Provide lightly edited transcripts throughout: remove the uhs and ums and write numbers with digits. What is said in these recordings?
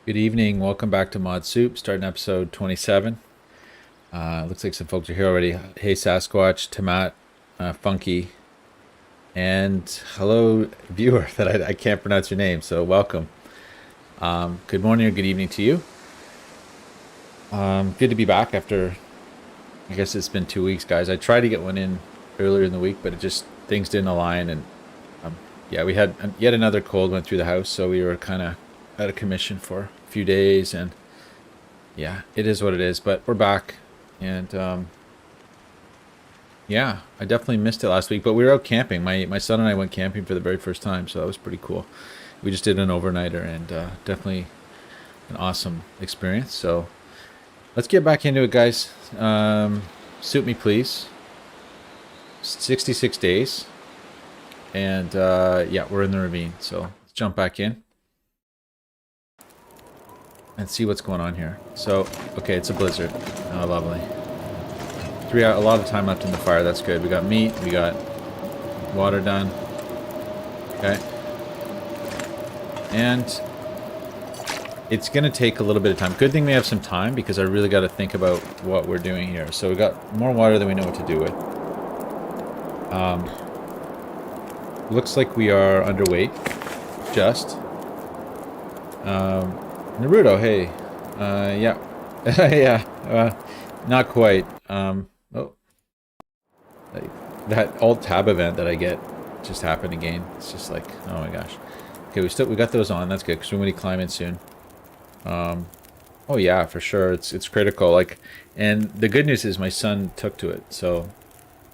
Good evening. Welcome back to Mod Soup, starting episode 27. Looks like some folks are here already. Hey, Sasquatch, Tomat, Funky, and hello, viewer that I can't pronounce your name, so welcome. Good morning or good evening to you. Good to be back after, I guess it's been 2 weeks, guys. I tried to get one in earlier in the week, but things didn't align, and yeah, we had yet another cold went through the house, so we were kind of out of commission for a few days, and yeah, it is what it is, but we're back. And yeah, I definitely missed it last week, but we were out camping. My son and I went camping for the very first time, so that was pretty cool. We just did an overnighter, and definitely an awesome experience. So let's get back into it, guys. Suit me, please. 66 days, and yeah, we're in the ravine, so let's jump back in and see what's going on here. So, okay, it's a blizzard. Oh, lovely. A lot of time left in the fire. That's good. We got meat. We got water done. Okay. And it's going to take a little bit of time. Good thing we have some time because I really got to think about what we're doing here. So we got more water than we know what to do with. Looks like we are underweight. Just. Naruto, hey. Yeah. Yeah. Not quite. Oh. That alt-tab event that I get just happened again. It's just like, oh my gosh. Okay, we got those on. That's good, because we're going to climb in soon. Oh yeah, for sure. It's critical. Like, and the good news is my son took to it, so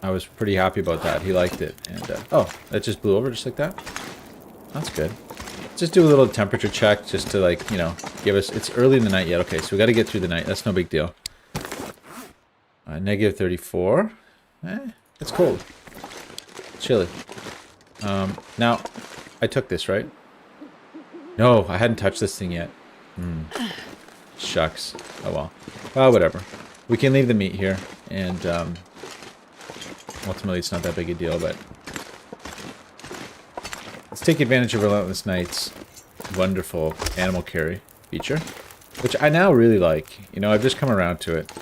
I was pretty happy about that. He liked it. And, oh, that just blew over just like that? That's good. Just do a little temperature check just to, like, you know, give us... It's early in the night yet. Okay, so we got to get through the night. That's no big deal. Negative 34. It's cold. Chilly. Now, I took this, right? No, I hadn't touched this thing yet. Shucks. Oh well. Well, whatever. We can leave the meat here, and ultimately it's not that big a deal, but... Let's take advantage of Relentless Night's wonderful animal carry feature, which I now really like. You know, I've just come around to it.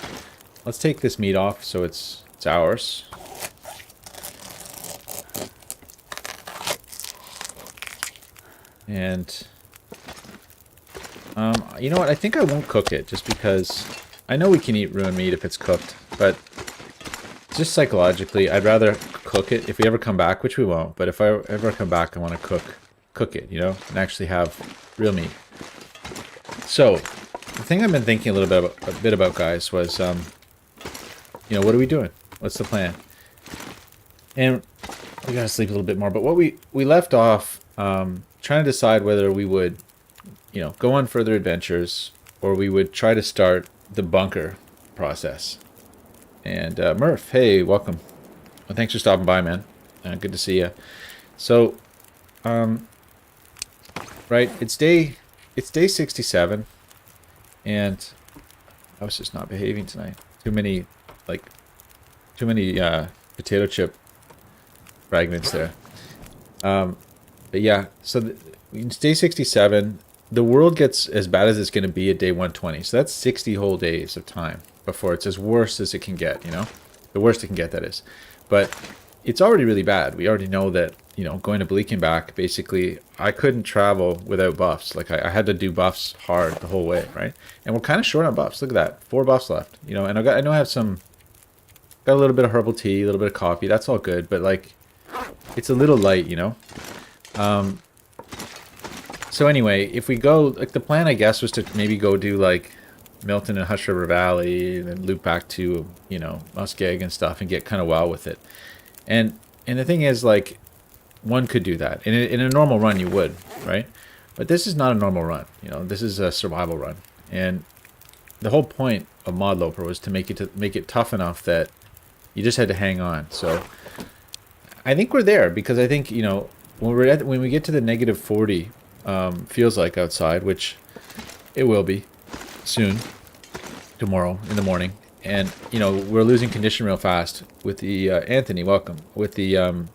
Let's take this meat off so it's ours. And you know what? I think I won't cook it just because I know we can eat ruined meat if it's cooked, but just psychologically, I'd rather cook it if we ever come back, which we won't. But if I ever come back, I want to cook it, you know, and actually have real meat. So the thing I've been thinking a bit about, guys, was, you know, what are we doing? What's the plan? And we gotta sleep a little bit more. But what we left off, trying to decide whether we would, you know, go on further adventures or we would try to start the bunker process. And Murph, hey, welcome. Well, thanks for stopping by, man. Good to see you. So, right, it's day 67, and I was just not behaving tonight. Too many potato chip fragments there. But yeah, so it's day 67. The world gets as bad as it's going to be at day 120. So that's 60 whole days of time before it's as worse as it can get, you know? The worst it can get, that is. But it's already really bad. We already know that, you know, going to Bleak and back, basically, I couldn't travel without buffs. Like, I had to do buffs hard the whole way, right? And we're kind of short on buffs. Look at that. 4 buffs left, you know? And I know I have some... Got a little bit of herbal tea, a little bit of coffee. That's all good, but, like, it's a little light, you know? So anyway, if we go... Like, the plan, I guess, was to maybe go do, like... Milton and Hush River Valley, and then loop back to, you know, Muskeg and stuff, and get kind of well with it. And the thing is, like, one could do that. In a normal run, you would, right? But this is not a normal run. You know, this is a survival run. And the whole point of ModLoper was to make it tough enough that you just had to hang on. So I think we're there, because I think, you know, when we get to the negative 40, feels like outside, which it will be soon, tomorrow in the morning, and you know, we're losing condition real fast with the Anthony, welcome, with the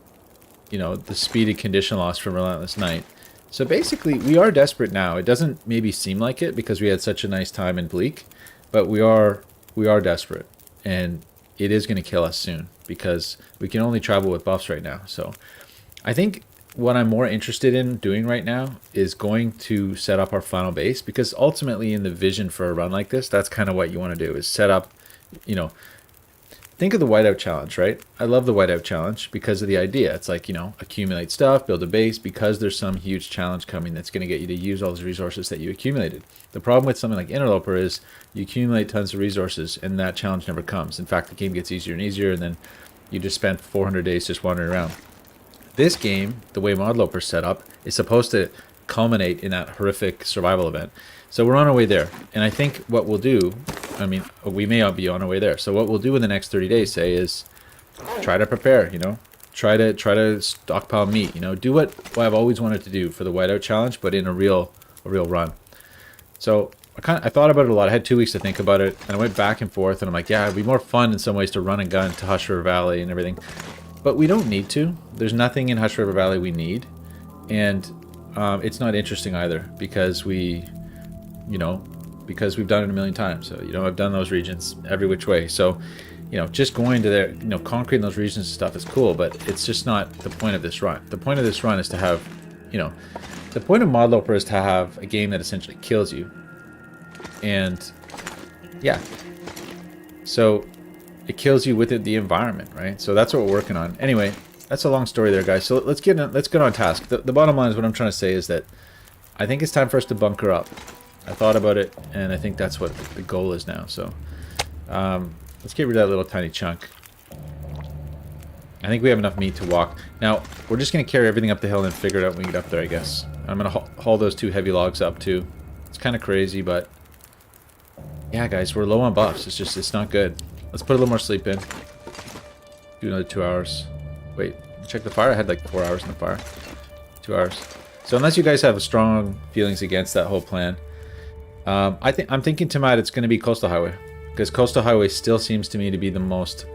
you know, the speedy condition loss from Relentless Night. So basically, we are desperate now. It doesn't maybe seem like it because we had such a nice time in Bleak, but we are desperate, and it is going to kill us soon because we can only travel with buffs right now. So I think what I'm more interested in doing right now is going to set up our final base, because ultimately in the vision for a run like this, that's kind of what you want to do, is set up, you know, think of the whiteout challenge, right? I love the whiteout challenge because of the idea. It's like, you know, accumulate stuff, build a base, because there's some huge challenge coming that's going to get you to use all those resources that you accumulated. The problem with something like Interloper is you accumulate tons of resources and that challenge never comes. In fact, the game gets easier and easier, and then you just spend 400 days just wandering around. This game, the way ModLoper's set up, is supposed to culminate in that horrific survival event. So we're on our way there. And I think what we'll do, I mean, we may not be on our way there. So what we'll do in the next 30 days, say, is try to prepare, you know, try to stockpile meat, you know, do what I've always wanted to do for the whiteout challenge, but in a real run. So I thought about it a lot. I had 2 weeks to think about it, and I went back and forth, and I'm like, yeah, it'd be more fun in some ways to run and gun to Hush River Valley and everything. But we don't need to. There's nothing in Hush River Valley we need. And it's not interesting either, because because we've done it a million times. So, you know, I've done those regions every which way. So, you know, just going to there, you know, conquering those regions and stuff is cool, but it's just not the point of this run. The point of this run is to have, you know, the point of ModLoper is to have a game that essentially kills you. And yeah. So it kills you with the environment, right? So that's what we're working on. Anyway, that's a long story there, guys. So let's get on task. The bottom line is, what I'm trying to say is that I think it's time for us to bunker up. I thought about it, and I think that's what the goal is now. So let's get rid of that little tiny chunk. I think we have enough meat to walk. Now, we're just going to carry everything up the hill and figure it out when we get up there, I guess. I'm going to haul those 2 heavy logs up, too. It's kind of crazy, but yeah, guys, we're low on buffs. It's not good. Let's put a little more sleep in. Do another 2 hours. Wait, check the fire. I had like 4 hours in the fire. 2 hours. So unless you guys have strong feelings against that whole plan, I'm thinking tonight it's going to be Coastal Highway, because Coastal Highway still seems to me to be the most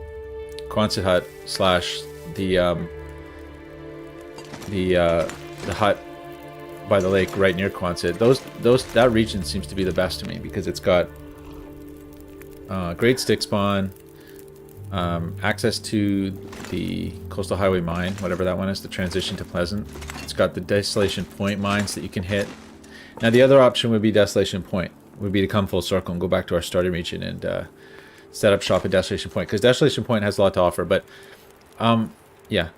Quonset hut slash the hut by the lake right near Quonset. That region seems to be the best to me, because it's got great stick spawn, access to the Coastal Highway mine, whatever that one is, the transition to Pleasant. It's got the Desolation Point mines that you can hit. Now the other option would be Desolation Point, would be to come full circle and go back to our starting region and set up shop at Desolation Point, because Desolation Point has a lot to offer. But yeah,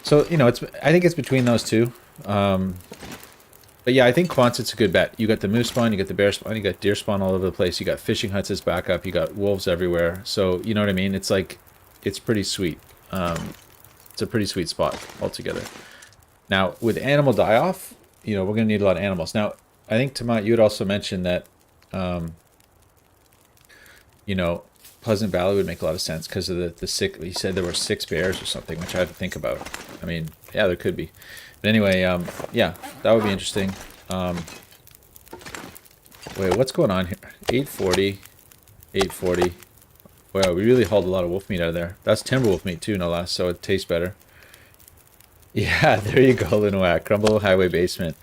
so you know, I think it's between those two. But yeah, I think Quonset's a good bet. You got the moose spawn, you got the bear spawn, you got deer spawn all over the place, you got fishing huts as backup, you got wolves everywhere. So, you know what I mean? It's like, it's pretty sweet. It's a pretty sweet spot altogether. Now, with animal die-off, you know, we're going to need a lot of animals. Now, I think, Tamat, you had also mentioned that, you know, Pleasant Valley would make a lot of sense because of the six, you said there were 6 bears or something, which I have to think about. I mean, yeah, there could be. But anyway, yeah, that would be interesting. Wait, what's going on here? 840, 840. Wow, we really hauled a lot of wolf meat out of there. That's timber wolf meat too, no less, so it tastes better. Yeah, there you go, Linwack. Crumble Highway Basement.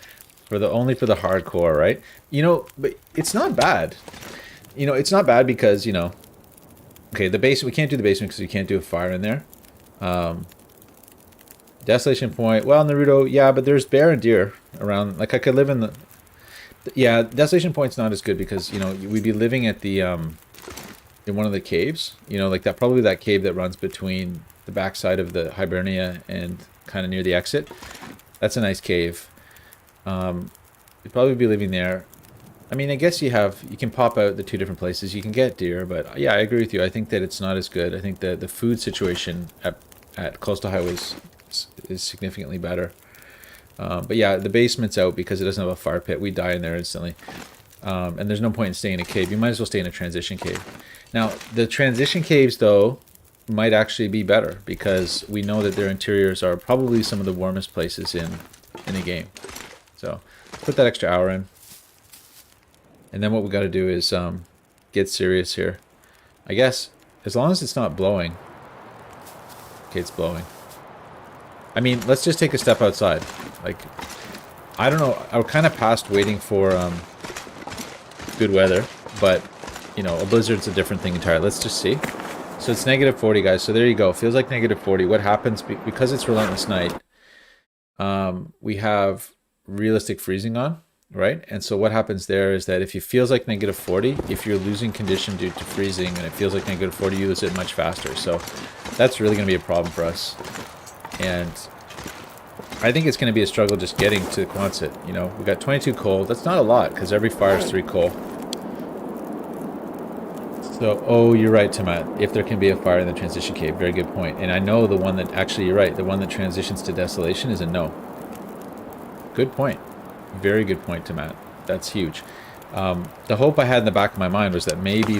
Only for the hardcore, right? You know, but it's not bad. You know, it's not bad because, you know, okay, the base, we can't do the basement because we can't do a fire in there. Desolation Point, well, Naruto, yeah, but there's bear and deer around. Like, I could live in the... Yeah, Desolation Point's not as good because, you know, we'd be living at the, in one of the caves. You know, like that, probably that cave that runs between the backside of the Hibernia and kind of near the exit. That's a nice cave. You'd probably be living there. I mean, I guess you can pop out the 2 different places. You can get deer, but yeah, I agree with you. I think that it's not as good. I think that the food situation at Coastal Highways is significantly better. But yeah, the basement's out because it doesn't have a fire pit. We die in there instantly. And there's no point in staying in a cave. You might as well stay in a transition cave. Now, the transition caves, though, might actually be better because we know that their interiors are probably some of the warmest places in the game. So, put that extra hour in. And then what we got to do is get serious here. I guess, as long as it's not blowing. Okay, it's blowing. I mean, let's just take a step outside. Like, I don't know. I was kind of past waiting for good weather, but you know, a blizzard's a different thing entirely. Let's just see. So it's -40, guys. So there you go. Feels like -40. What happens because it's Relentless Night? We have realistic freezing on, right? And so what happens there is that if it feels like -40, if you're losing condition due to freezing and it feels like -40, you lose it much faster. So that's really going to be a problem for us. And I think it's going to be a struggle just getting to Quonset. You know, we got 22 coal. That's not a lot because every fire is 3 coal. So, oh, you're right, Tamat. If there can be a fire in the transition cave, very good point. And I know the one that, actually, you're right, the one that transitions to desolation is a no. Good point. Very good point, Tamat. That's huge. The hope I had in the back of my mind was that maybe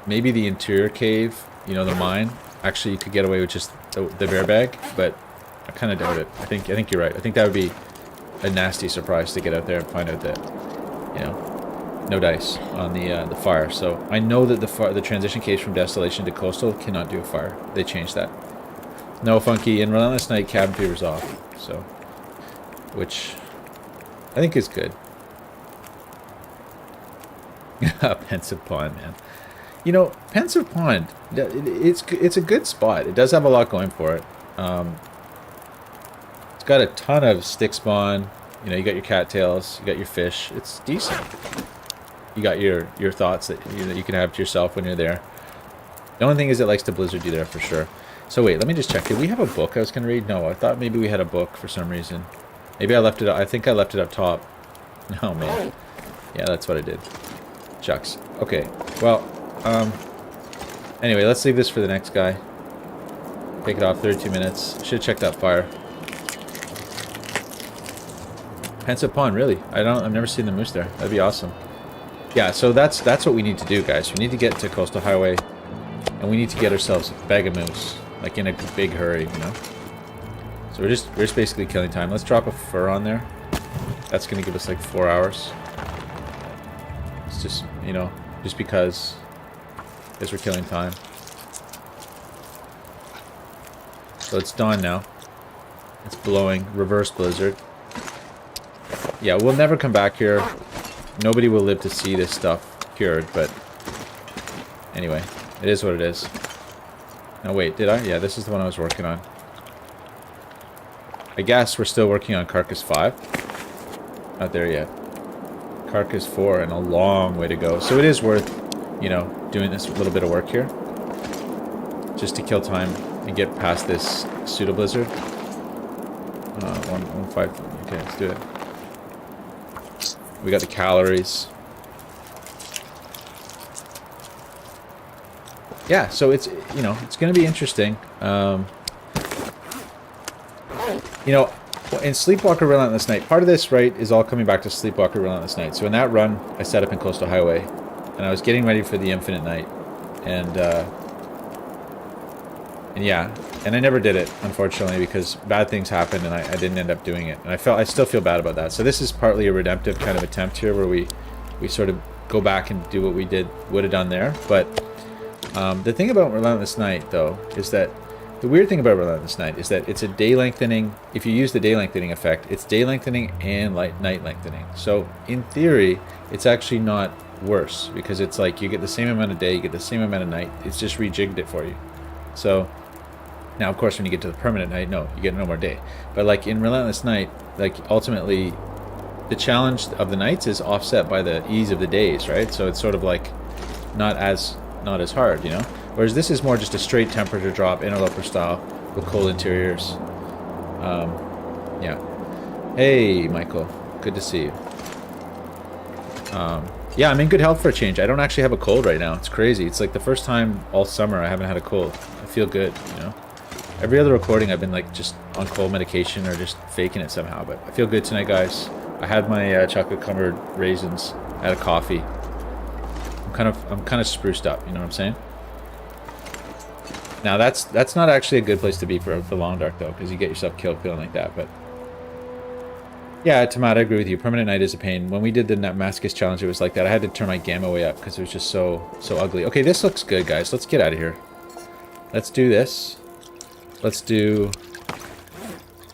maybe the interior cave, you know, the mine, actually you could get away with just the bear bag, but I kind of doubt it. I think you're right. I think that would be a nasty surprise to get out there and find out that, you know, no dice on the fire. So I know that the transition case from desolation to coastal cannot do a fire. They changed that. No, Funky, in Relentless Night, cabin fever's off. So, which I think is good. Pensive Pond, man. You know, Pensive Pond, it's a good spot. It does have a lot going for it. It's got a ton of stick spawn. You know, you got your cattails, you got your fish. It's decent. You got your thoughts that you can have to yourself when you're there. The only thing is it likes to blizzard you there for sure. So wait, let me just check. Did we have a book I was going to read? No, I thought maybe we had a book for some reason. Maybe I left it. I think I left it up top. No, man. Yeah, that's what I did. Shucks. Okay. Well, anyway, let's leave this for the next guy. Take it off. 32 minutes. Should check that fire. Pensive Pond, really? I've never seen the moose there. That'd be awesome. Yeah, so that's what we need to do, guys. We need to get to Coastal Highway, and we need to get ourselves a bag of moose, like in a big hurry, you know. So we're just basically killing time. Let's drop a fur on there. That's gonna give us like 4 hours. It's just, you know, just because we're killing time. So it's dawn now. It's blowing, reverse blizzard. Yeah, we'll never come back here. Nobody will live to see this stuff cured, but anyway, it is what it is. No, wait, did I? Yeah, this is the one I was working on. I guess we're still working on Carcass 5. Not there yet. Carcass 4 and a long way to go. So it is worth, you know, doing this little bit of work here. Just to kill time and get past this pseudo blizzard. 1.5. Okay, let's do it. We got the calories. Yeah, so it's, you know, it's going to be interesting. You know, in Sleepwalker Relentless Night, part of this, right, is all coming back to Sleepwalker Relentless Night. So in that run, I set up in Coastal Highway, and I was getting ready for the Infinite Night, and yeah, and I never did it, unfortunately, because bad things happened, and I didn't end up doing it, and I still feel bad about that. So this is partly a redemptive kind of attempt here, where we sort of go back and do what we would have done there. But the thing about Relentless Night, though, is that the weird thing about Relentless Night is that it's a day lengthening. If you use the day lengthening effect, it's day lengthening and night lengthening. So in theory, it's actually not worse, because it's like you get the same amount of day, you get the same amount of night. It's just rejigged it for you. So now, of course, when you get to the permanent night, no, you get no more day. But like in Relentless Night, like ultimately, the challenge of the nights is offset by the ease of the days, right? So it's sort of like not as hard, you know. Whereas this is more just a straight temperature drop, Interloper style, with cold interiors. Yeah. Hey, Michael. Good to see you. Yeah, I'm in good health for a change. I don't actually have a cold right now. It's crazy. It's like the first time all summer I haven't had a cold. I feel good, you know. Every other recording I've been like just on cold medication or just faking it somehow. But I feel good tonight, guys. I had my chocolate covered raisins. I had a coffee. I'm kind of spruced up. You know what I'm saying? Now that's not actually a good place to be for long dark though, because you get yourself killed feeling like that. But yeah, Tomato, I agree with you. Permanent night is a pain. When we did the Damascus challenge, it was like that. I had to turn my gamma way up because it was just so ugly. Okay, this looks good, guys. Let's get out of here. Let's do this. Let's do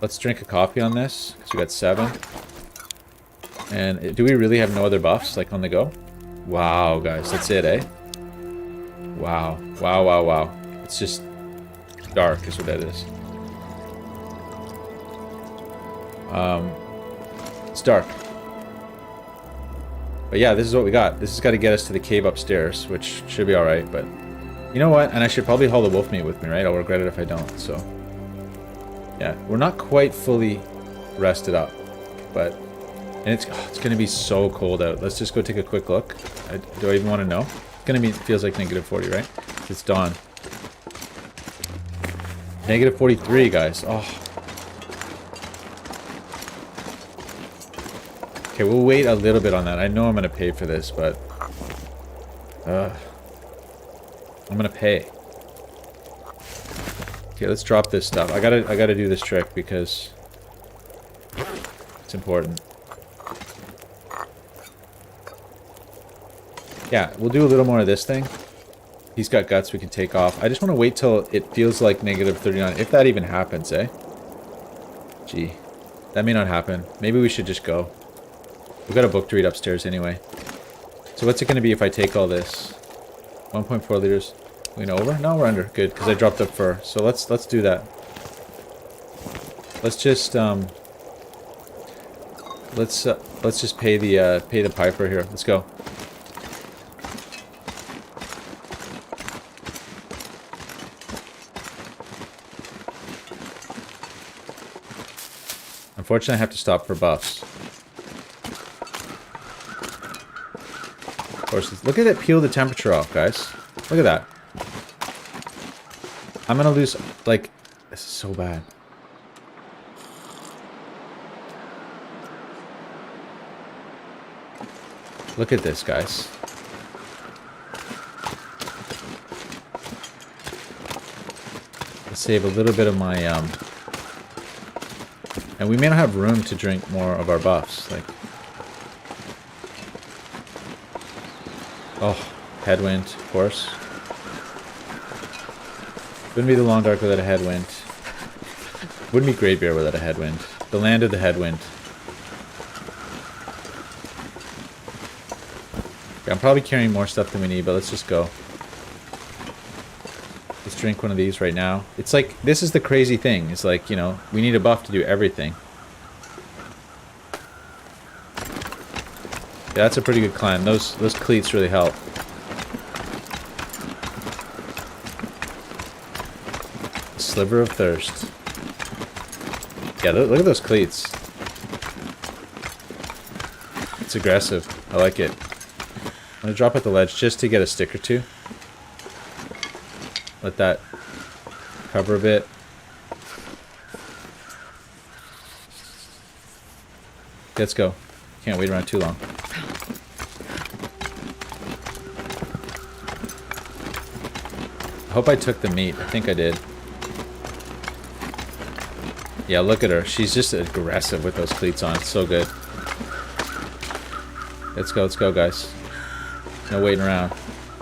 Let's drink a coffee on this, because we got 7. And do we really have no other buffs, like, on the go? Wow, guys, that's it, eh? Wow. Wow, wow, wow. It's just dark is what that is. It's dark. But yeah, this is what we got. This has got to get us to the cave upstairs, which should be alright, but... You know what? And I should probably haul the wolf meat with me, right? I'll regret it if I don't, so... Yeah, we're not quite fully rested up, but... And it's going to be so cold out. Let's just go take a quick look. Do I even want to know? It's going to be... Feels like -40, right? It's dawn. -43, guys. Oh. Okay, we'll wait a little bit on that. I know I'm going to pay for this, but... I'm going to pay. Okay, let's drop this stuff. I gotta do this trick because... It's important. Yeah, we'll do a little more of this thing. He's got guts we can take off. I just want to wait till it feels like -39. If that even happens, eh? Gee. That may not happen. Maybe we should just go. We've got a book to read upstairs anyway. So what's it going to be if I take all this? 1.4 liters. We know over? No, we're under. Good, because I dropped up fur. So let's do that. Let's just let's just pay the piper here. Let's go. Unfortunately, I have to stop for buffs. Of course, look at it peel the temperature off, guys. Look at that. I'm gonna lose, like, this is so bad. Look at this, guys. Let's save a little bit of my, and we may not have room to drink more of our buffs, like... Oh, headwind, of course. Wouldn't be the long dark without a headwind. Wouldn't be Great Bear without a headwind. The land of the headwind. Okay, I'm probably carrying more stuff than we need, but let's just go. Let's drink one of these right now. It's like, this is the crazy thing. It's like, you know, we need a buff to do everything. Yeah, that's a pretty good climb. Those cleats really help. Sliver of thirst. Yeah, look at those cleats. It's aggressive. I like it. I'm gonna drop at the ledge just to get a stick or two. Let that cover a bit. Let's go. Can't wait around too long. I hope I took the meat. I think I did. Yeah, look at her. She's just aggressive with those cleats on. It's so good. Let's go, guys. No waiting around.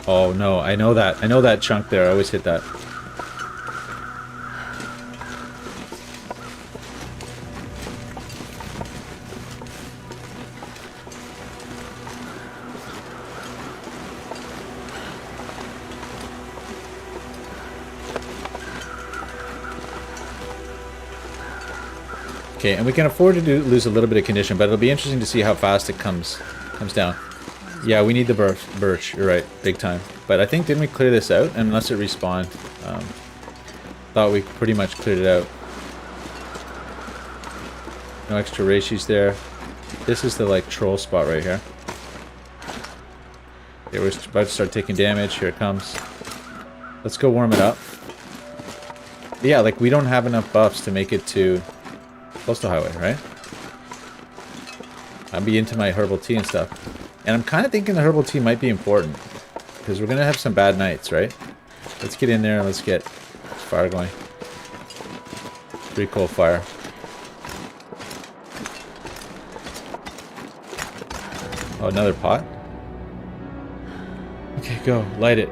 Oh, no. I know that. I know that chunk there. I always hit that. Okay, and we can afford to lose a little bit of condition, but it'll be interesting to see how fast it comes down. Yeah, we need the birch. You're right, big time. But I think, didn't we clear this out? Unless it respawned. Thought we pretty much cleared it out. No extra reishis there. This is the, like, troll spot right here. Okay, we're about to start taking damage. Here it comes. Let's go warm it up. But yeah, like, we don't have enough buffs to make it to Coastal Highway, right? I'll be into my herbal tea and stuff. And I'm kind of thinking the herbal tea might be important. Because we're going to have some bad nights, right? Let's get in there and let's get fire going. Pretty cool fire. Oh, another pot? Okay, go. Light it.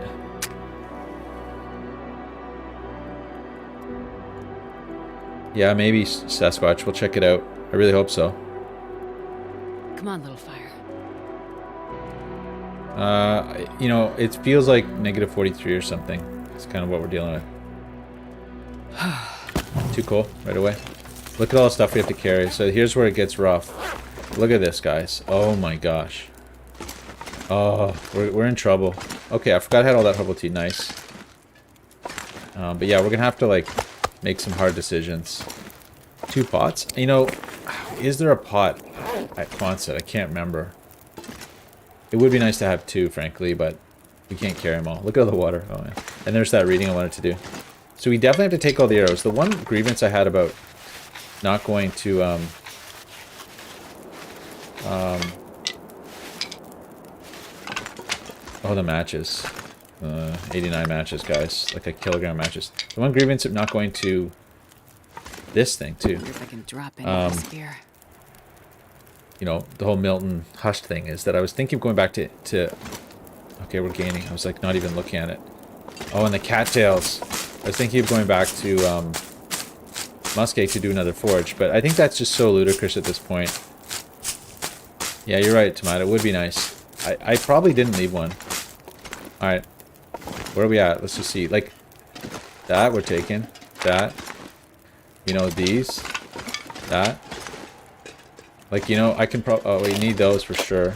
Yeah, maybe Sasquatch. We'll check it out. I really hope so. Come on, little fire. You know, it feels like negative 43 or something. It's kind of what we're dealing with. Too cool, right away. Look at all the stuff we have to carry. So here's where it gets rough. Look at this, guys. Oh my gosh. Oh, we're in trouble. Okay, I forgot I had all that herbal tea. Nice. But yeah, we're gonna have to like make some hard decisions. 2 pots? You know, is there a pot at Quonset? I can't remember. It would be nice to have 2, frankly, but we can't carry them all. Look at all the water. Oh man. And there's that reading I wanted to do. So we definitely have to take all the arrows. The one grievance I had about not going to oh, the matches. 89 matches, guys. Like a kilogram matches. The one grievance of not going to this thing too. If I can drop any spear. You know, the whole Milton Hush thing is that I was thinking of going back to okay, we're gaining. I was like not even looking at it. Oh, and the cattails. I was thinking of going back to Muskeg to do another forge, but I think that's just so ludicrous at this point. Yeah, you're right, Tomato. It would be nice. I probably didn't leave one. Alright. Where are we at? Let's just see. Like, that we're taking. That. You know, these. That. Like, you know, I can oh, we need those for sure.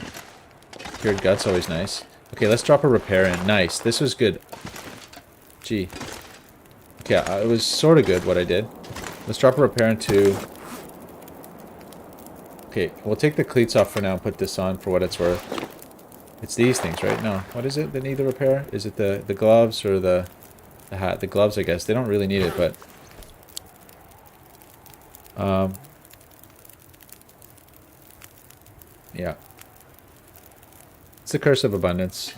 Cured gut's always nice. Okay, let's drop a repair in. Nice. This was good. Gee. Okay, it was sort of good what I did. Let's drop a repair into... Okay, we'll take the cleats off for now and put this on for what it's worth. It's these things, right? No. What is it that need the repair? Is it the gloves or the hat? The gloves, I guess. They don't really need it, but... yeah. It's the curse of abundance.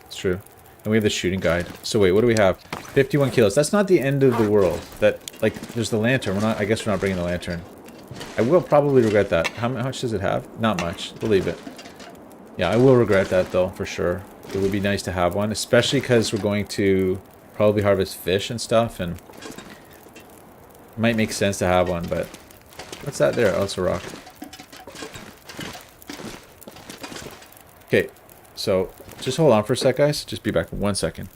It's true. And we have the shooting guide. So wait, what do we have? 51 kilos. That's not the end of the world. That, like, there's the lantern. We're not, I guess we're not bringing the lantern. I will probably regret that. How much does it have? Not much. We'll leave it. Yeah, I will regret that, though, for sure. It would be nice to have one, especially because we're going to probably harvest fish and stuff, and it might make sense to have one, but... What's that there? Oh, it's a rock. Okay, so just hold on for a sec, guys. Just be back in 1 second.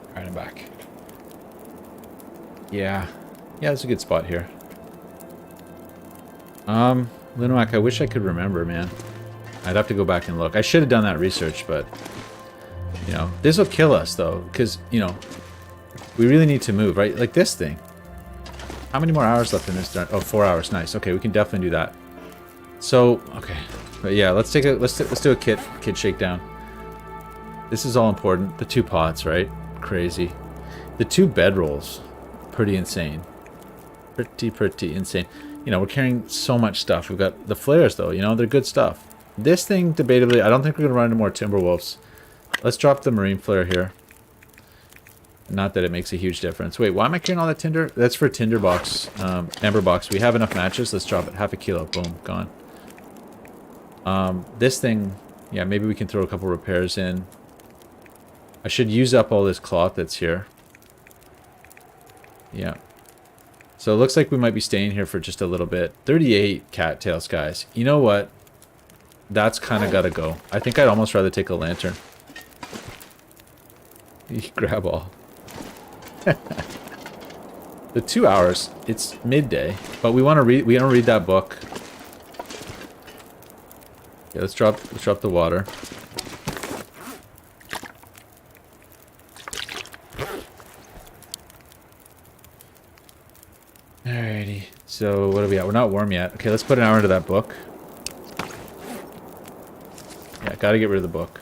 Alright, I'm back. Yeah, that's a good spot here. Linowak, I wish I could remember, man. I'd have to go back and look. I should have done that research, but... You know, this will kill us, though, because, you know, we really need to move, right? Like this thing. How many more hours left in this? Oh, 4 hours. Nice. Okay, we can definitely do that. So, okay. But yeah, let's do a kid shakedown. This is all important. The 2 pots, right? Crazy. The 2 bedrolls. Pretty insane. Pretty insane. You know, we're carrying so much stuff. We've got the flares, though. You know, they're good stuff. This thing, debatably, I don't think we're going to run into more Timberwolves. Let's drop the marine flare here. Not that it makes a huge difference. Wait, why am I carrying all that tinder? That's for tinder box, ember box. We have enough matches. Let's drop it. Half a kilo. Boom. Gone. This thing, yeah, maybe we can throw a couple repairs in. I should use up all this cloth that's here. Yeah. So it looks like we might be staying here for just a little bit. 38 cattails, guys. You know what? That's kind of got to go. I think I'd almost rather take a lantern. You grab all. The 2 hours, it's midday, but we want to read that book. Okay, let's drop the water. Alrighty. So what are we at? We're not warm yet. Okay, let's put an hour into that book. Yeah, gotta get rid of the book.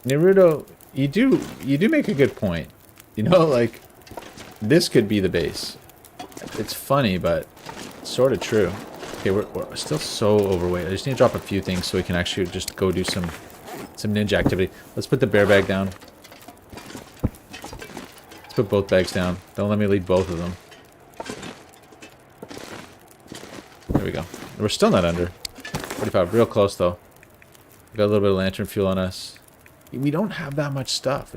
Naruto, you do make a good point. You know, like, this could be the base. It's funny, but sort of true. Okay, we're still so overweight. I just need to drop a few things so we can actually just go do some ninja activity. Let's put the bear bag down. Let's put both bags down. Don't let me lead both of them. There we go. We're still not under. 45, real close though. We got a little bit of lantern fuel on us. We don't have that much stuff.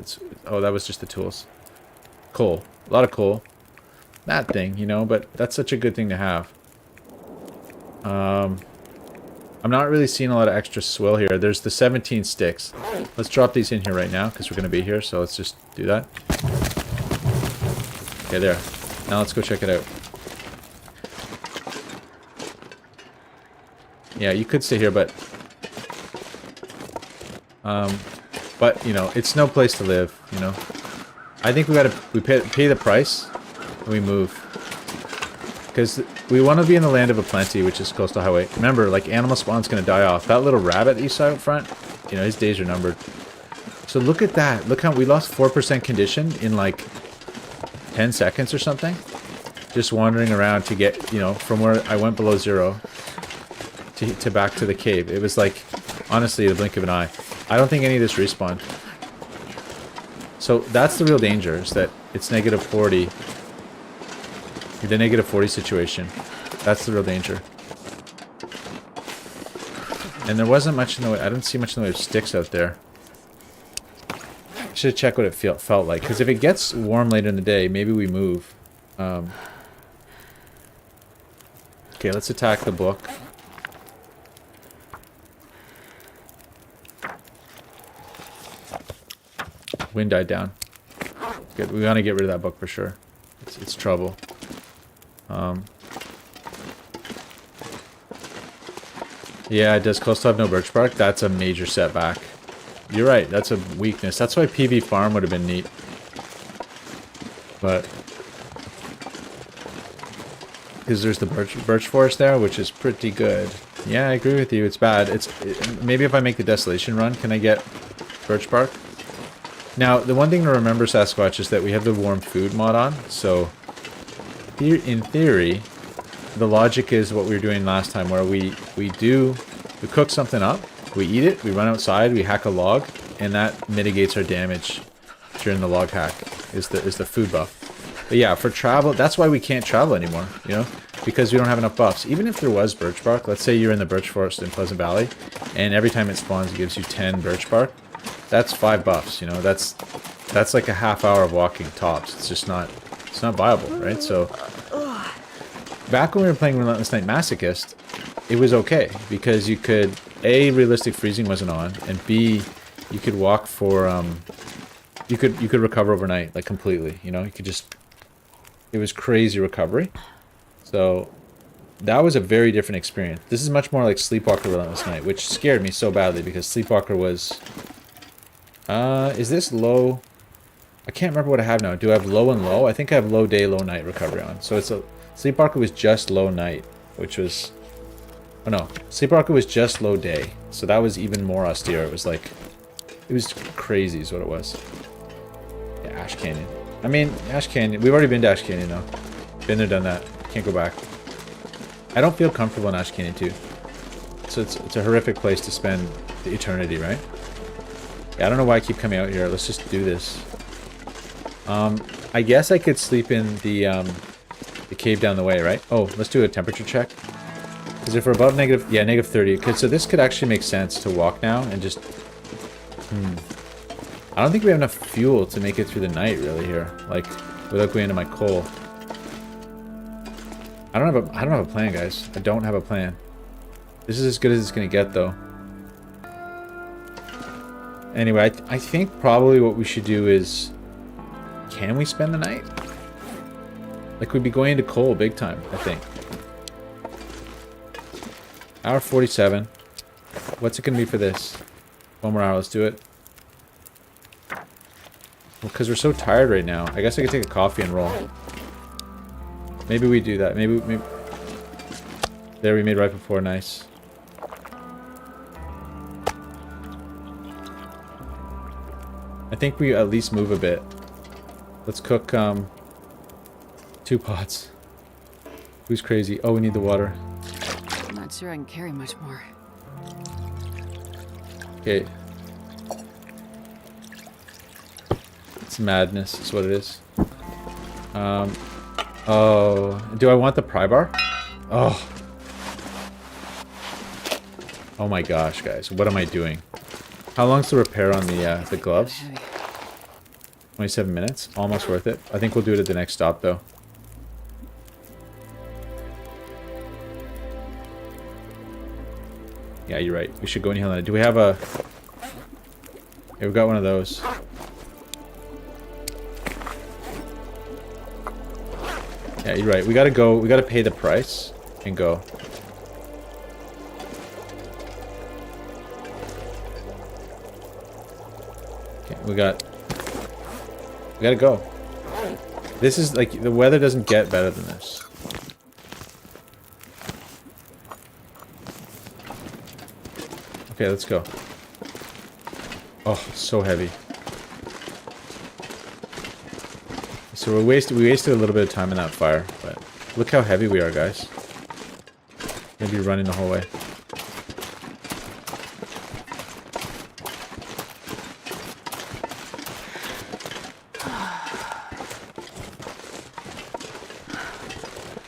Oh, that was just the tools. Coal. A lot of coal. That thing, you know, but that's such a good thing to have. I'm not really seeing a lot of extra swill here. There's the 17 sticks. Let's drop these in here right now because we're going to be here, so let's just do that. Okay, there. Now let's go check it out. Yeah, you could stay here, but you know, it's no place to live, you know. I think we pay the price and we move. Because we want to be in the land of aplenty, which is coastal highway. Remember, like, animal spawn's going to die off. That little rabbit that you saw out front, you know, his days are numbered. So look at that. Look how we lost 4% condition in like 10 seconds or something. Just wandering around to get, you know, from where I went below 0 to back to the cave. It was like, honestly, the blink of an eye. I don't think any of this respawned. So that's the real danger, is that it's negative 40. The negative 40 situation. That's the real danger. And there wasn't much in the way. I didn't see much in the way of sticks out there. I should check what it felt like. Because if it gets warm later in the day, maybe we move. Okay, let's attack the book. Wind died down. Good. We want to get rid of that book for sure. It's trouble. Yeah, does coastal have no birch bark? That's a major setback. You're right, that's a weakness. That's why PV farm would have been neat. But because there's the birch forest there, which is pretty good. Yeah, I agree with you. It's bad. Maybe if I make the desolation run, can I get birch bark? Now, the one thing to remember, Sasquatch, is that we have the warm food mod on. So, in theory, the logic is what we were doing last time, where we cook something up, we eat it, we run outside, we hack a log, and that mitigates our damage during the log hack. Is the food buff. But yeah, for travel, that's why we can't travel anymore. You know, because we don't have enough buffs. Even if there was birch bark, let's say you're in the birch forest in Pleasant Valley, and every time it spawns, it gives you 10 birch bark. That's 5 buffs. You know, that's like a half hour of walking tops. It's just not. It's not viable, right? So, back when we were playing Relentless Night Masochist, it was okay, because you could, A, realistic freezing wasn't on, and B, you could walk for, you could recover overnight, like, completely, you know? You could just, it was crazy recovery. So, that was a very different experience. This is much more like Sleepwalker Relentless Night, which scared me so badly, because Sleepwalker was, is this low? I can't remember what I have now. Do I have low and low? I think I have low day, low night recovery on. So it's a... Sleepwalker was just low night, which was... Oh no. Sleepwalker was just low day. So that was even more austere. It was like... It was crazy is what it was. Yeah, Ash Canyon. I mean, Ash Canyon... We've already been to Ash Canyon though. Been there, done that. Can't go back. I don't feel comfortable in Ash Canyon too. So it's a horrific place to spend the eternity, right? Yeah, I don't know why I keep coming out here. Let's just do this. I guess I could sleep in the cave down the way, right? Oh, let's do a temperature check. Because if we're above negative 30. Okay, so this could actually make sense to walk now and just... I don't think we have enough fuel to make it through the night, really, here. Like, without going into my coal. I don't have a plan, guys. I don't have a plan. This is as good as it's gonna get, though. Anyway, I think probably what we should do is... Can we spend the night? Like, we'd be going into coal big time, I think. Hour 47. What's it gonna be for this? 1 more hour, let's do it. Well, because we're so tired right now. I guess I could take a coffee and roll. Maybe we do that. Maybe... There, we made right before, nice. I think we at least move a bit. Let's cook, 2 pots. Who's crazy? Oh, we need the water. I'm not sure I can carry much more. Okay. It's madness, is what it is. Oh, do I want the pry bar? Oh. Oh my gosh, guys, what am I doing? How long's the repair on the gloves? 27 minutes? Almost worth it. I think we'll do it at the next stop, though. Yeah, you're right. We should go in here. Do we have a... Yeah, we've got one of those. Yeah, you're right. We gotta go. We gotta pay the price and go. Okay, we gotta go. This is like, the weather doesn't get better than this. Okay, let's go. Oh, so heavy. So we wasted a little bit of time in that fire, but look how heavy we are, guys. Maybe running the whole way.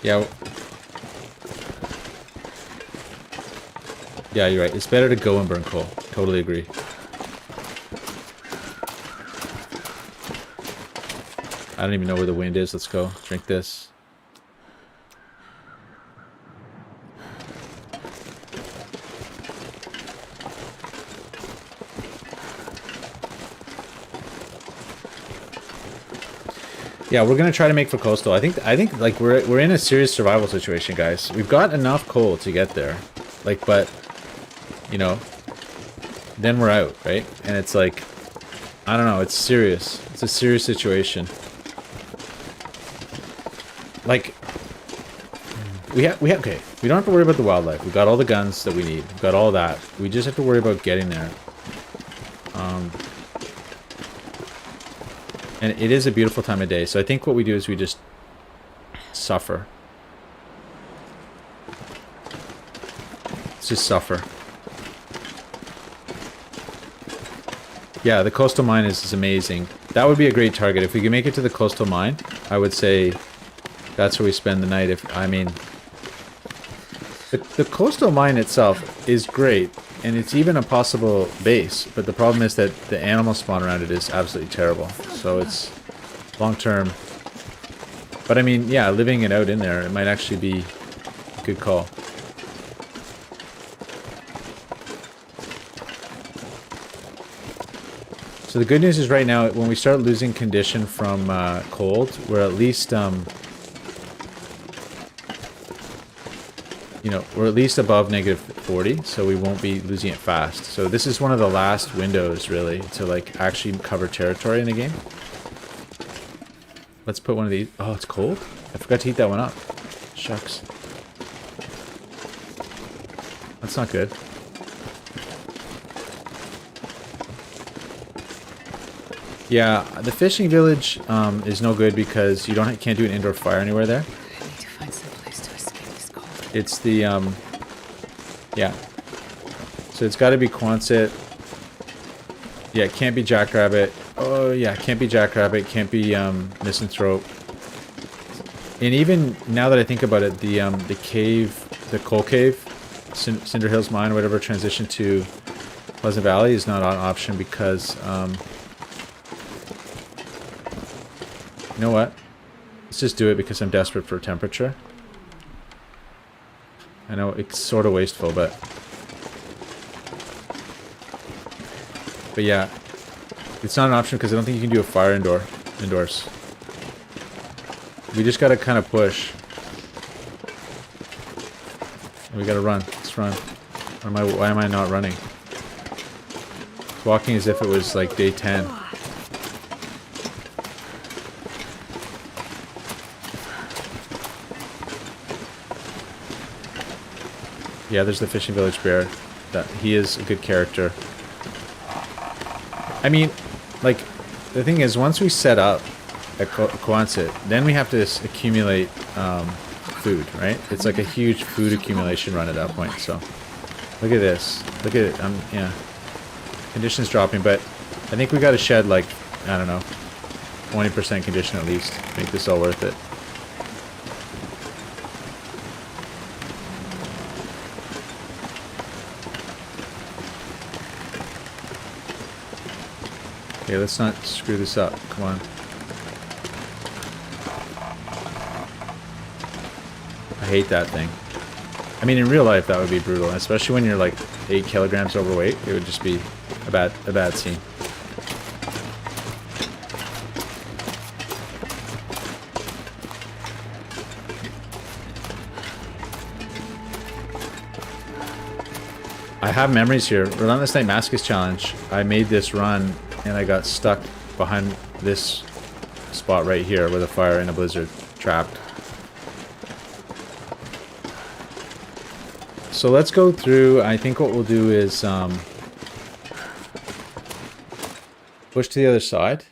Yeah. Yeah, you're right. It's better to go and burn coal. Totally agree. I don't even know where the wind is. Let's go. Drink this. Yeah, we're gonna try to make for coastal. I think like we're in a serious survival situation, guys. We've got enough coal to get there. Like, but you know, then we're out, right? And it's like, I don't know, it's serious. It's a serious situation. Like, okay, we don't have to worry about the wildlife. We've got all the guns that we need. We've got all that. We just have to worry about getting there. And it is a beautiful time of day. So I think what we do is we just suffer. Let's just suffer. Yeah, the coastal mine is amazing. That would be a great target. If we can make it to the coastal mine, I would say that's where we spend the night. I mean, the coastal mine itself is great, and it's even a possible base, but the problem is that the animal spawn around it is absolutely terrible. So it's long term. But I mean, yeah, living it out in there, it might actually be a good call. So the good news is right now, when we start losing condition from cold, we're at least, you know, we're at least above -40, so we won't be losing it fast. So this is one of the last windows, really, to like actually cover territory in the game. Let's put one of these. Oh, it's cold? I forgot to heat that one up. Shucks. That's not good. Yeah, the fishing village is no good because you can't do an indoor fire anywhere there. I need to find some place to escape this cold. It's the yeah. So it's got to be Quonset. Yeah, it can't be Jackrabbit. Oh yeah, can't be Jackrabbit. Can't be Misanthrope. And even now that I think about it, the cave, the coal cave, Cinder Hills Mine, whatever, transition to Pleasant Valley is not an option because you know what? Let's just do it because I'm desperate for temperature. I know it's sort of wasteful, but yeah, it's not an option because I don't think you can do a fire indoors. We just gotta kind of push. We gotta run. Let's run. Why am I not running? Walking as if it was like day 10. Yeah, there's the fishing village bear. That he is a good character. I mean, like, the thing is, once we set up at Quonset, then we have to accumulate food, right? It's like a huge food accumulation run at that point. So, look at this. Look at it. Yeah, conditions dropping, but I think we got to shed like, I don't know, 20% condition at least to make this all worth it. Okay, let's not screw this up. Come on. I hate that thing. I mean, in real life, that would be brutal, especially when you're like 8 kilograms overweight. It would just be a bad scene. I have memories here. Relentless Night Mascus Challenge. I made this run and I got stuck behind this spot right here with a fire in a blizzard, trapped. So let's go through. I think what we'll do is push to the other side.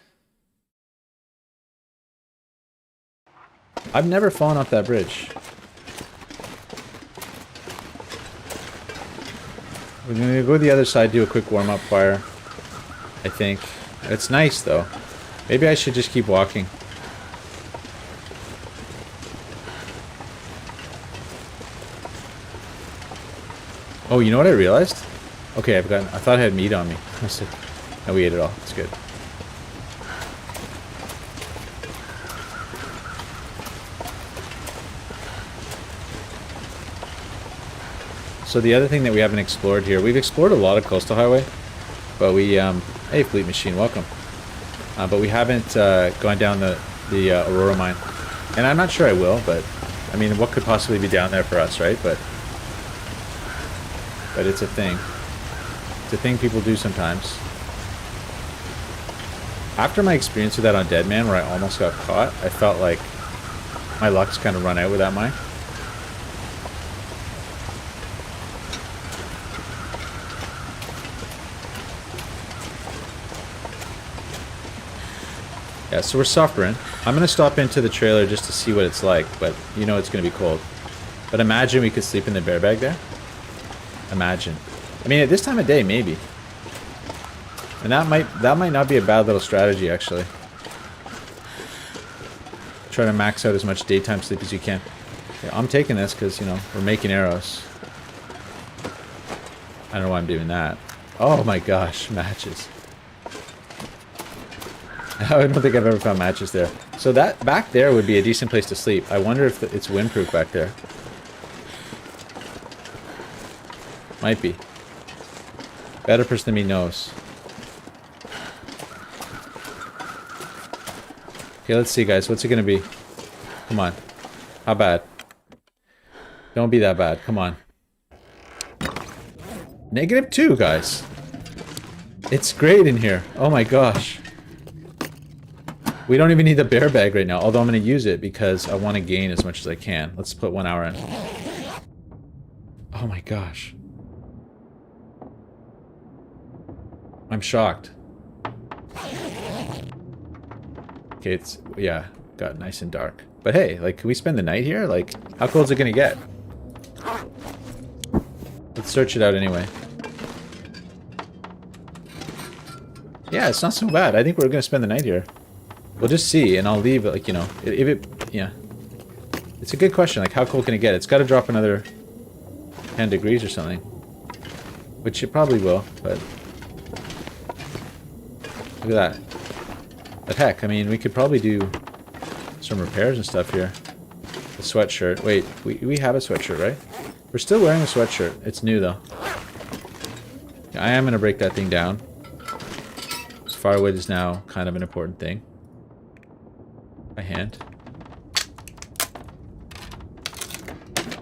I've never fallen off that bridge. We're gonna go to the other side, do a quick warm-up fire. I think. It's nice though. Maybe I should just keep walking. Oh, you know what I realized? Okay, I thought I had meat on me. No, we ate it all. It's good. So the other thing that we haven't explored here, we've explored a lot of Coastal Highway, but we, hey Fleet Machine, welcome. But we haven't gone down the Aurora mine. And I'm not sure I will, but, I mean, what could possibly be down there for us, right? But it's a thing. It's a thing people do sometimes. After my experience with that on Deadman, where I almost got caught, I felt like my luck's kind of run out with that mine. Yeah, so we're suffering. I'm going to stop into the trailer just to see what it's like, but you know it's going to be cold. But imagine we could sleep in the bear bag there. Imagine. I mean, at this time of day, maybe. And that might not be a bad little strategy, actually. Try to max out as much daytime sleep as you can. Yeah, I'm taking this because, you know, we're making arrows. I don't know why I'm doing that. Oh my gosh, matches. I don't think I've ever found matches there. So that back there would be a decent place to sleep. I wonder if it's windproof back there. Might be. Better person than me knows. Okay, let's see, guys. What's it gonna be? Come on. How bad? Don't be that bad. Come on. -2, guys. It's great in here. Oh my gosh. We don't even need the bear bag right now, although I'm going to use it because I want to gain as much as I can. Let's put 1 hour in. Oh my gosh. I'm shocked. Okay, it's, yeah, got nice and dark. But hey, like, can we spend the night here? Like, how cold is it going to get? Let's search it out anyway. Yeah, it's not so bad. I think we're going to spend the night here. We'll just see, and I'll leave, like, you know, if it, yeah. It's a good question, like, how cold can it get? It's got to drop another 10 degrees or something. Which it probably will, but... Look at that. But heck, I mean, we could probably do some repairs and stuff here. The sweatshirt. Wait, we have a sweatshirt, right? We're still wearing a sweatshirt. It's new, though. I am going to break that thing down. Firewood is now kind of an important thing. By hand.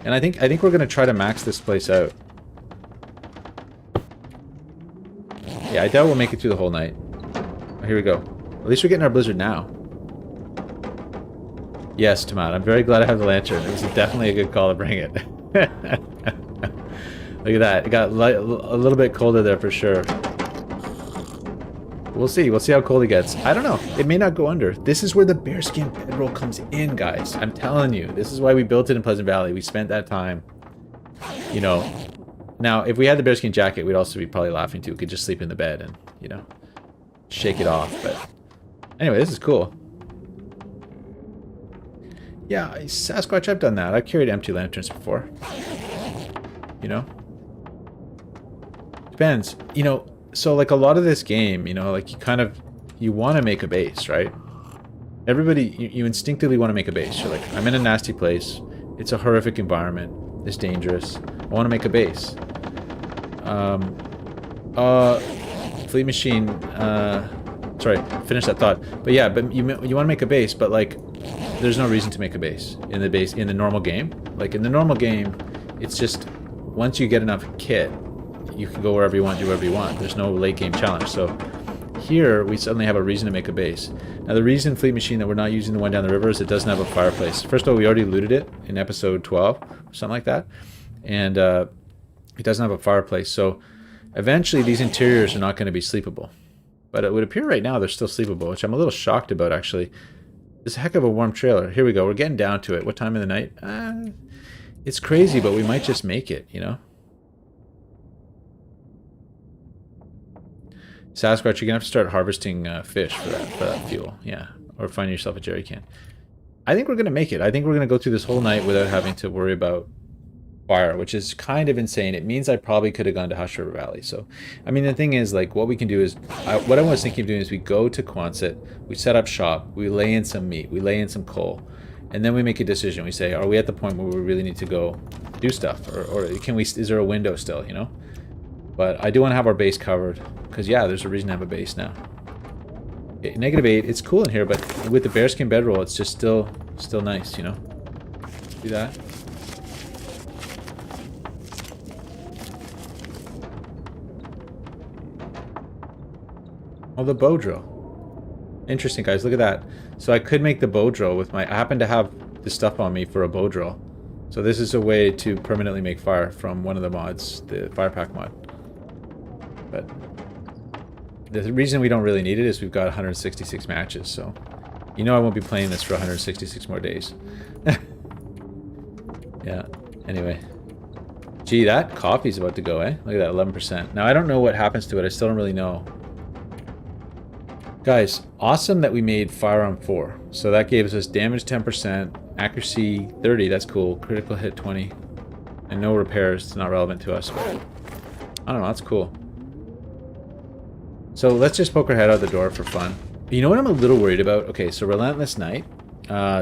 And I think we're gonna try to max this place out. Yeah, I doubt we'll make it through the whole night. Oh, here we go. At least we're getting our blizzard now. Yes, Tomat, I'm very glad I have the lantern. It was definitely a good call to bring it. Look at that. It got a little bit colder there for sure. We'll see. We'll see how cold it gets. I don't know. It may not go under. This is where the bearskin bedroll comes in, guys. I'm telling you. This is why we built it in Pleasant Valley. We spent that time, you know. Now, if we had the bearskin jacket, we'd also be probably laughing too. We could just sleep in the bed and, you know, shake it off. But anyway, this is cool. Yeah, Sasquatch, I've done that. I've carried empty lanterns before. You know? Depends. You know, so like a lot of this game, you know, like you want to make a base, right? Everybody, you instinctively want to make a base. You're like, I'm in a nasty place. It's a horrific environment. It's dangerous. I want to make a base. Fleet machine, sorry, finish that thought. But yeah, but you want to make a base, but like, there's no reason to make a base in the normal game. Like in the normal game, it's just once you get enough kit, you can go wherever you want, do whatever you want. There's no late game challenge. So here we suddenly have a reason to make a base. Now the reason Fleet Machine that we're not using the one down the river is it doesn't have a fireplace. First of all, we already looted it in episode 12 or something like that, and it doesn't have a fireplace. So eventually these interiors are not going to be sleepable. But it would appear right now they're still sleepable, which I'm a little shocked about actually. It's a heck of a warm trailer. Here we go. We're getting down to it. What time of the night? It's crazy, but we might just make it, you know? Sasquatch, you're going to have to start harvesting fish for that fuel. Yeah. Or find yourself a jerry can. I think we're going to make it. I think we're going to go through this whole night without having to worry about fire, which is kind of insane. It means I probably could have gone to Hush River Valley. So, I mean, the thing is, like, what we can do is, what I was thinking of doing is we go to Quonset, we set up shop, we lay in some meat, we lay in some coal, and then we make a decision. We say, are we at the point where we really need to go do stuff? Or can we, is there a window still, you know? But I do want to have our base covered, because, yeah, there's a reason to have a base now. Okay, -8, it's cool in here, but with the bearskin bedroll, it's just still nice, you know? Do that. Oh, the bow drill. Interesting, guys. Look at that. So I could make the bow drill with my... I happen to have this stuff on me for a bow drill. So this is a way to permanently make fire from one of the mods, the fire pack mod. But the reason we don't really need it is we've got 166 matches. So you know I won't be playing this for 166 more days. Yeah. Anyway. Gee, that coffee's about to go, eh? Look at that, 11%. Now I don't know what happens to it. I still don't really know. Guys, awesome that we made firearm 4. So that gave us damage 10%, accuracy 30, that's cool, critical hit 20, and no repairs. It's not relevant to us, but I don't know, that's cool. So let's just poke our head out the door for fun. You know what I'm a little worried about? Okay, so Relentless Night.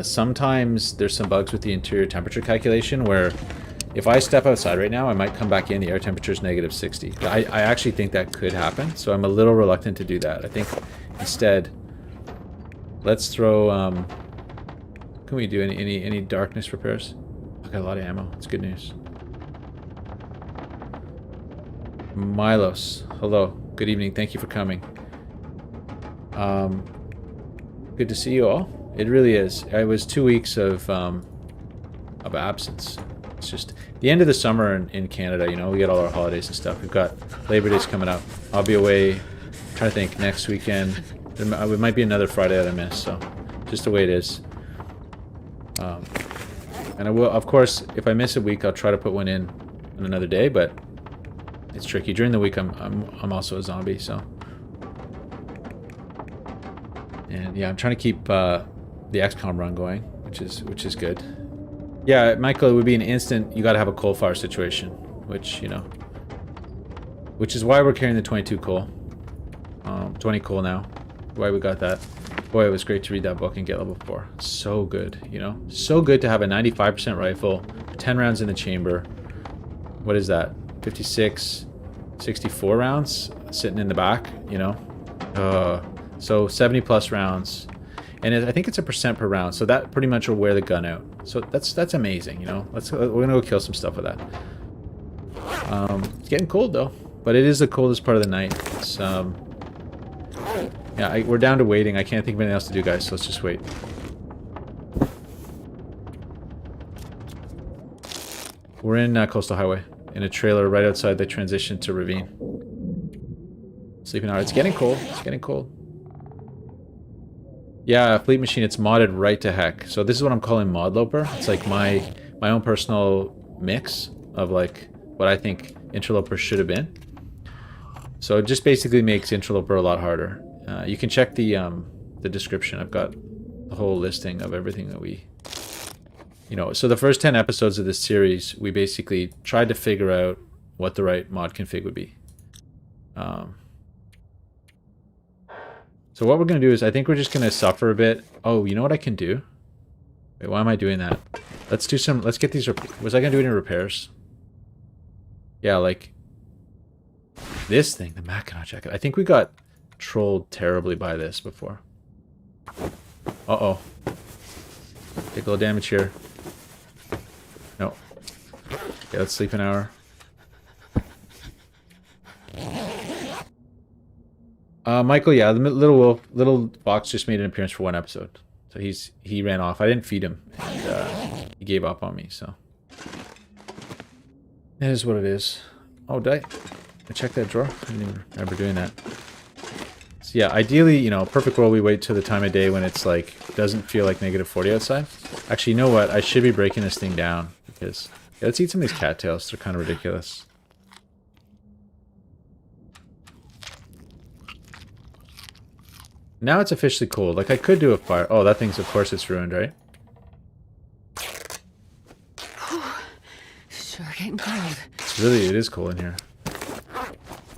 Sometimes there's some bugs with the interior temperature calculation where if I step outside right now, I might come back in, the air temperature is -60. I actually think that could happen, so I'm a little reluctant to do that. I think instead, let's throw, can we do any darkness repairs? I got a lot of ammo, it's good news. Milos, hello, good evening, thank you for coming. Good to see you all. It really is. It was 2 weeks of absence. It's just the end of the summer in Canada, you know, we get all our holidays and stuff. We've got Labor Day's coming up. I'll be away, I'm trying to think, next weekend. There might be another Friday that I miss, so just the way it is. And I will, of course, if I miss a week, I'll try to put one in on another day, but it's tricky. During the week, I'm also a zombie, so. And yeah, I'm trying to keep the XCOM run going, which is good. Yeah, Michael, it would be an instant, you gotta have a coal fire situation, which, you know, which is why we're carrying the 22 coal. 20 coal now, why we got that. Boy, it was great to read that book and get level 4. So good, you know, so good to have a 95% rifle, 10 rounds in the chamber. What is that? 56, 64 rounds sitting in the back, you know. So 70 plus rounds. and I think it's a % per round, so that pretty much will wear the gun out. So that's amazing, you know. We're gonna go kill some stuff with that. It's getting cold though, but it is the coldest part of the night. It's yeah, we're down to waiting. I can't think of anything else to do, guys, so let's just wait. We're in Coastal Highway, in a trailer right outside the transition to Ravine. Sleeping hour. It's getting cold. It's getting cold. Yeah, Fleet Machine, it's modded right to heck. So this is what I'm calling ModLoper. It's like my own personal mix of like what I think Interloper should have been. So it just basically makes Interloper a lot harder. You can check the description. I've got the whole listing of everything that we... You know, so the first 10 episodes of this series, we basically tried to figure out what the right mod config would be. So what we're going to do is, I think we're just going to suffer a bit. Oh, you know what I can do? Wait, why am I doing that? Let's do some, let's get these, was I going to do any repairs? Yeah, like this thing, the Mackinac jacket. I think we got trolled terribly by this before. Uh-oh. Take a little damage here. No. Okay, let's sleep an hour. Michael, yeah, the little fox just made an appearance for one episode. So he ran off. I didn't feed him, and he gave up on me, so. It is what it is. Oh, did I check that drawer? I didn't even remember doing that. So yeah, ideally, you know, perfect world, we wait till the time of day when it's like, doesn't feel like -40 outside. Actually, you know what? I should be breaking this thing down because, yeah, let's eat some of these cattails. They're kind of ridiculous. Now it's officially cold. Like, I could do a fire. Oh, that thing's, of course, it's ruined, right? Sure getting cold. It is cold in here.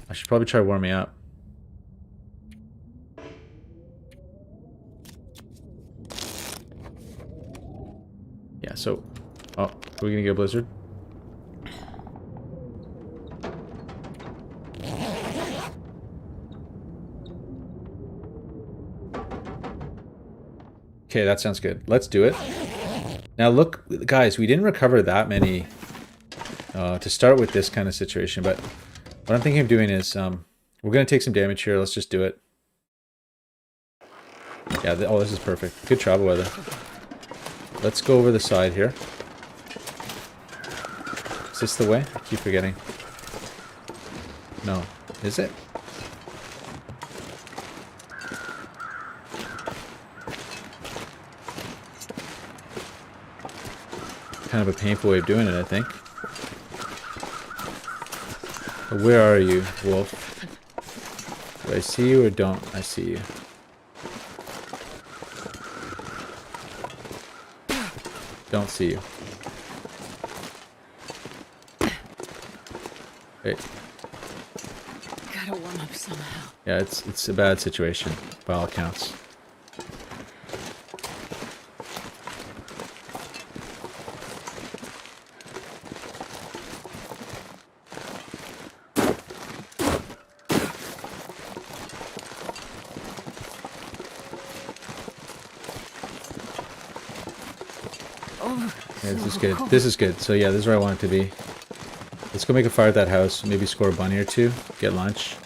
I should probably try warming up. Yeah, so... Oh, are we gonna get a blizzard? Okay, that sounds good. Let's do it. Now look, guys, we didn't recover that many to start with this kind of situation, but what I'm thinking of doing is we're going to take some damage here. Let's just do it. Yeah, oh, this is perfect. Good travel weather. Let's go over the side here. Is this the way? I keep forgetting. No. Is it? Kind of a painful way of doing it, I think. But where are you, wolf? Do I see you or don't I see you? Don't see you. Wait. Gotta warm up somehow. Yeah, it's a bad situation by all accounts. Yeah, this is good. This is good. So yeah, this is where I want it to be. Let's go make a fire at that house. Maybe score a bunny or two. Get lunch.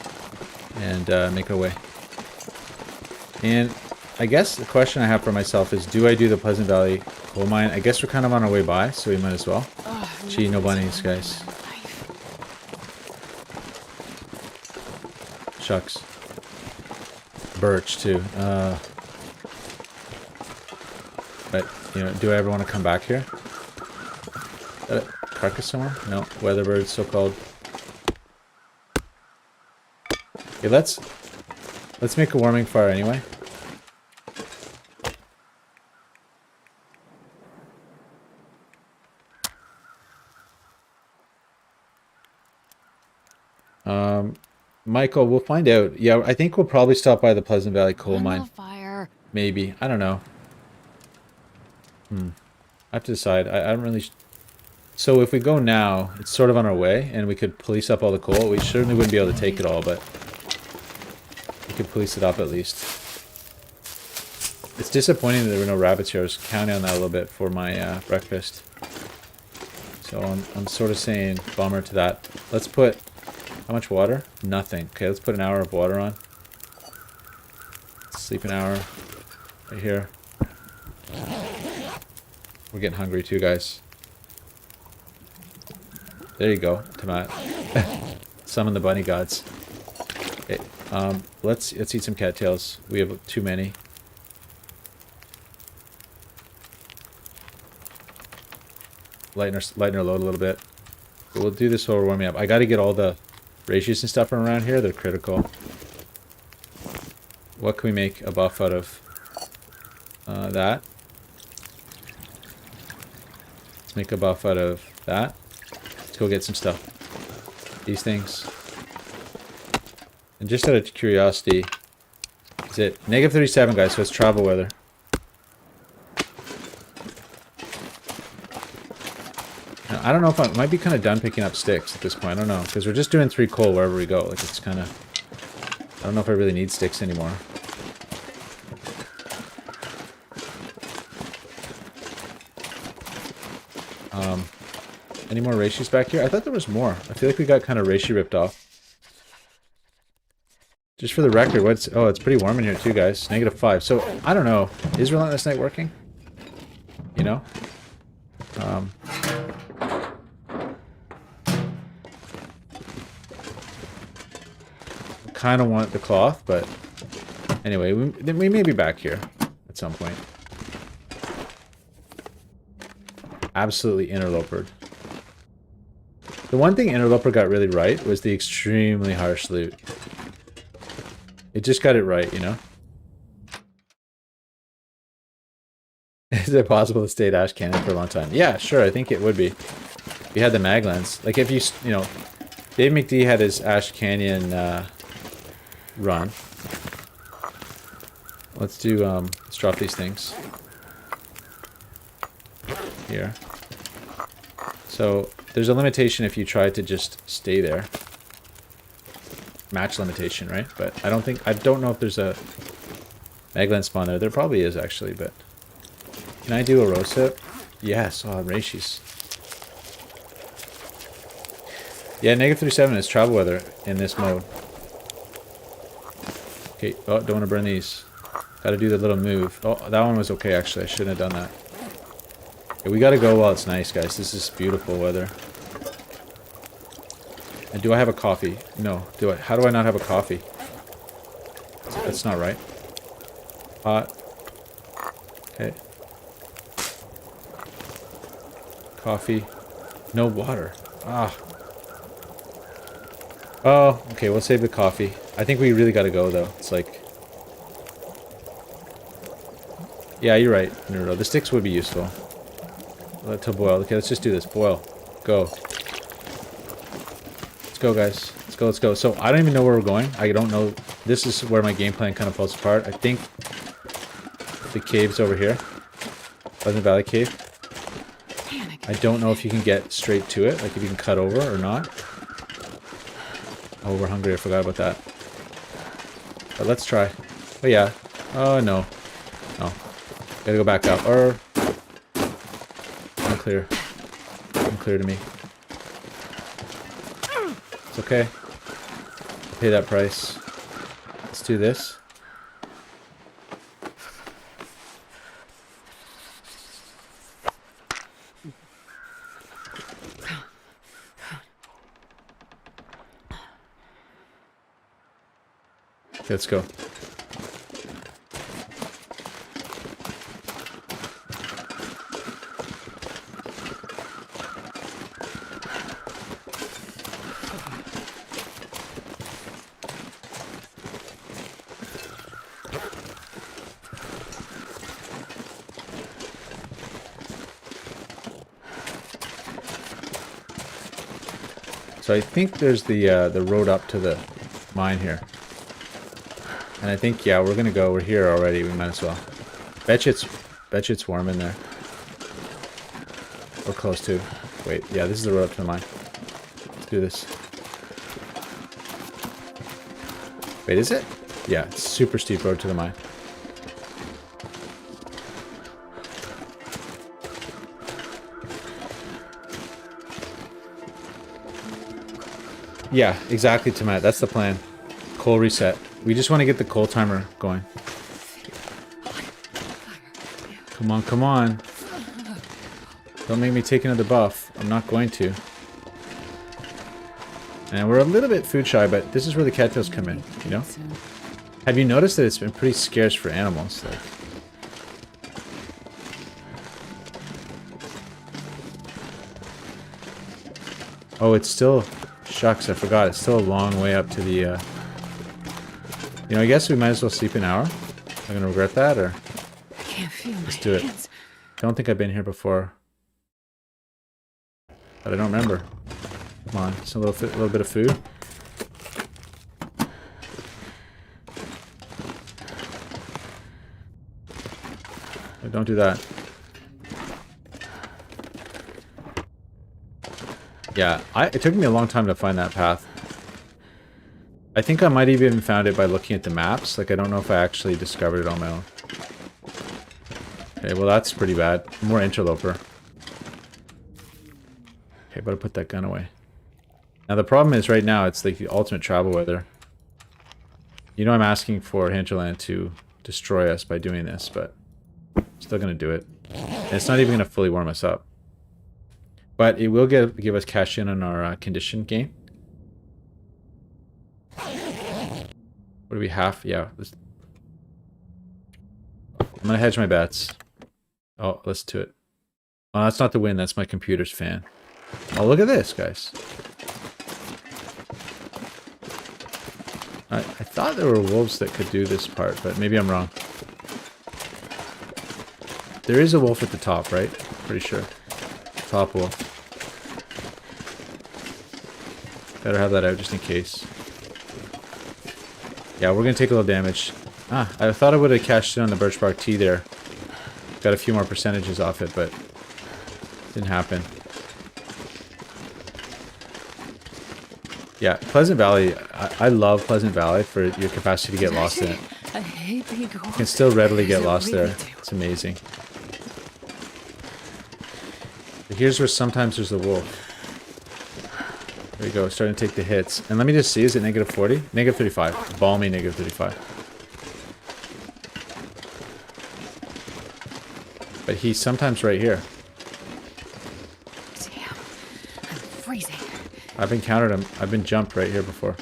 And make our way. And I guess the question I have for myself is, do I do the Pleasant Valley coal mine? I guess we're kind of on our way by, so we might as well. Gee, no bunnies, guys. Shucks. Birch, too. But, you know, do I ever want to come back here? Is that a carcass somewhere? No. Weatherbird, so-called. Okay, let's make a warming fire anyway. Michael, we'll find out. Yeah, I think we'll probably stop by the Pleasant Valley coal mine. Fire. Maybe. I don't know. I have to decide. I don't really... So if we go now, it's sort of on our way, and we could police up all the coal. We certainly wouldn't be able to take it all, but we could police it up at least. It's disappointing that there were no rabbits here. I was counting on that a little bit for my breakfast. So I'm sort of saying bummer to that. Let's put... How much water? Nothing. Okay, let's put an hour of water on. Sleep an hour. Right here. We're getting hungry too, guys. There you go, Tomat. Summon the bunny gods. Okay, let's eat some cattails. We have too many. Lighten our load a little bit. But we'll do this while we're warming up. I got to get all the ratios and stuff from around here. They're critical. What can we make a buff out of? That. Let's make a buff out of that. Let's go get some stuff. These things. And just out of curiosity, is it -37, guys? So it's travel weather. Now, I don't know if I might be kind of done picking up sticks at this point. I don't know, because we're just doing 3 coal wherever we go. Like, it's kind of... I don't know if I really need sticks anymore. Any more ratios back here? I thought there was more. I feel like we got kind of ratio ripped off. Just for the record, what's... Oh, it's pretty warm in here too, guys. -5. So, I don't know. Is Relentless Night working? You know? Kind of want the cloth, but... Anyway, we may be back here at some point. Absolutely interlopered. The one thing Interloper got really right was the extremely harsh loot. It just got it right, you know? Is it possible to stay at Ash Canyon for a long time? Yeah, sure, I think it would be. If you had the mag lens. Like if you know, Dave McD had his Ash Canyon run. Let's do, let's drop these things. Here. So, there's a limitation if you try to just stay there. Match limitation, right? But I don't know if there's a maglen spawn there. There probably is, actually, but... Can I do a row sip? Yes, oh, Rashis. Yeah, -37 is travel weather in this mode. Okay, oh, don't want to burn these. Gotta do the little move. Oh, that one was okay, actually. I shouldn't have done that. Okay, we gotta go while it's nice, guys. This is beautiful weather. And do I have a coffee? No. Do I? How do I not have a coffee? That's not right. Hot. Okay. Coffee. No water. Ah. Oh, okay, we'll save the coffee. I think we really gotta go, though. It's like... Yeah, you're right. No, the sticks would be useful. To boil. Okay, let's just do this. Boil. Go. Let's go, guys. Let's go, let's go. So, I don't even know where we're going. I don't know. This is where my game plan kind of falls apart. I think the cave's over here. Pleasant Valley Cave. I don't know if you can get straight to it. Like, if you can cut over or not. Oh, we're hungry. I forgot about that. But let's try. Oh, yeah. Oh, no. No. Gotta go back up. Or... Unclear. Unclear to me. It's okay. I'll pay that price. Let's do this. Okay, let's go. So I think there's the road up to the mine here. And I think, yeah, we're gonna go. We're here already. We might as well. Bet you it's warm in there. We're close to. Wait, yeah, this is the road up to the mine. Let's do this. Wait, is it? Yeah, it's super steep road to the mine. Yeah, exactly, Tomat. That's the plan. Coal reset. We just want to get the coal timer going. Come on, come on. Don't make me take another buff. I'm not going to. And we're a little bit food shy, but this is where the cattails come in, you know? Have you noticed that it's been pretty scarce for animals? Like, oh, it's still... Shucks, I forgot. It's still a long way up to the... You know, I guess we might as well sleep an hour. Am I going to regret that, or... I can't feel Let's do it. Don't think I've been here before. But I don't remember. Come on, just a little bit of food. Oh, don't do that. Yeah, it took me a long time to find that path. I think I might have even found it by looking at the maps. Like, I don't know if I actually discovered it on my own. Okay, well that's pretty bad. More Interloper. Okay, better put that gun away. Now the problem is right now, it's like the ultimate travel weather. You know I'm asking for Hinterland to destroy us by doing this, but I'm still going to do it. And it's not even going to fully warm us up. But it will give us cash in on our condition gain. What do we have? Yeah. I'm going to hedge my bets. Oh, let's do it. Oh, that's not the win. That's my computer's fan. Oh, look at this, guys. I thought there were wolves that could do this part, but maybe I'm wrong. There is a wolf at the top, right? Pretty sure. Top wolf. Better have that out just in case. Yeah, we're gonna take a little damage. Ah, I thought I would have cashed in on the birch bark tea there. Got a few more percentages off it, but didn't happen. Yeah, Pleasant Valley. I love Pleasant Valley for your capacity to get lost in it. I hate being You can still readily get lost there. It's amazing. But here's where sometimes there's a wolf. There we go, starting to take the hits. And let me just see, is it negative 40? Negative 35. Balmy negative 35. But he's sometimes right here. Damn, I'm freezing. I've encountered him. I've been jumped right here before.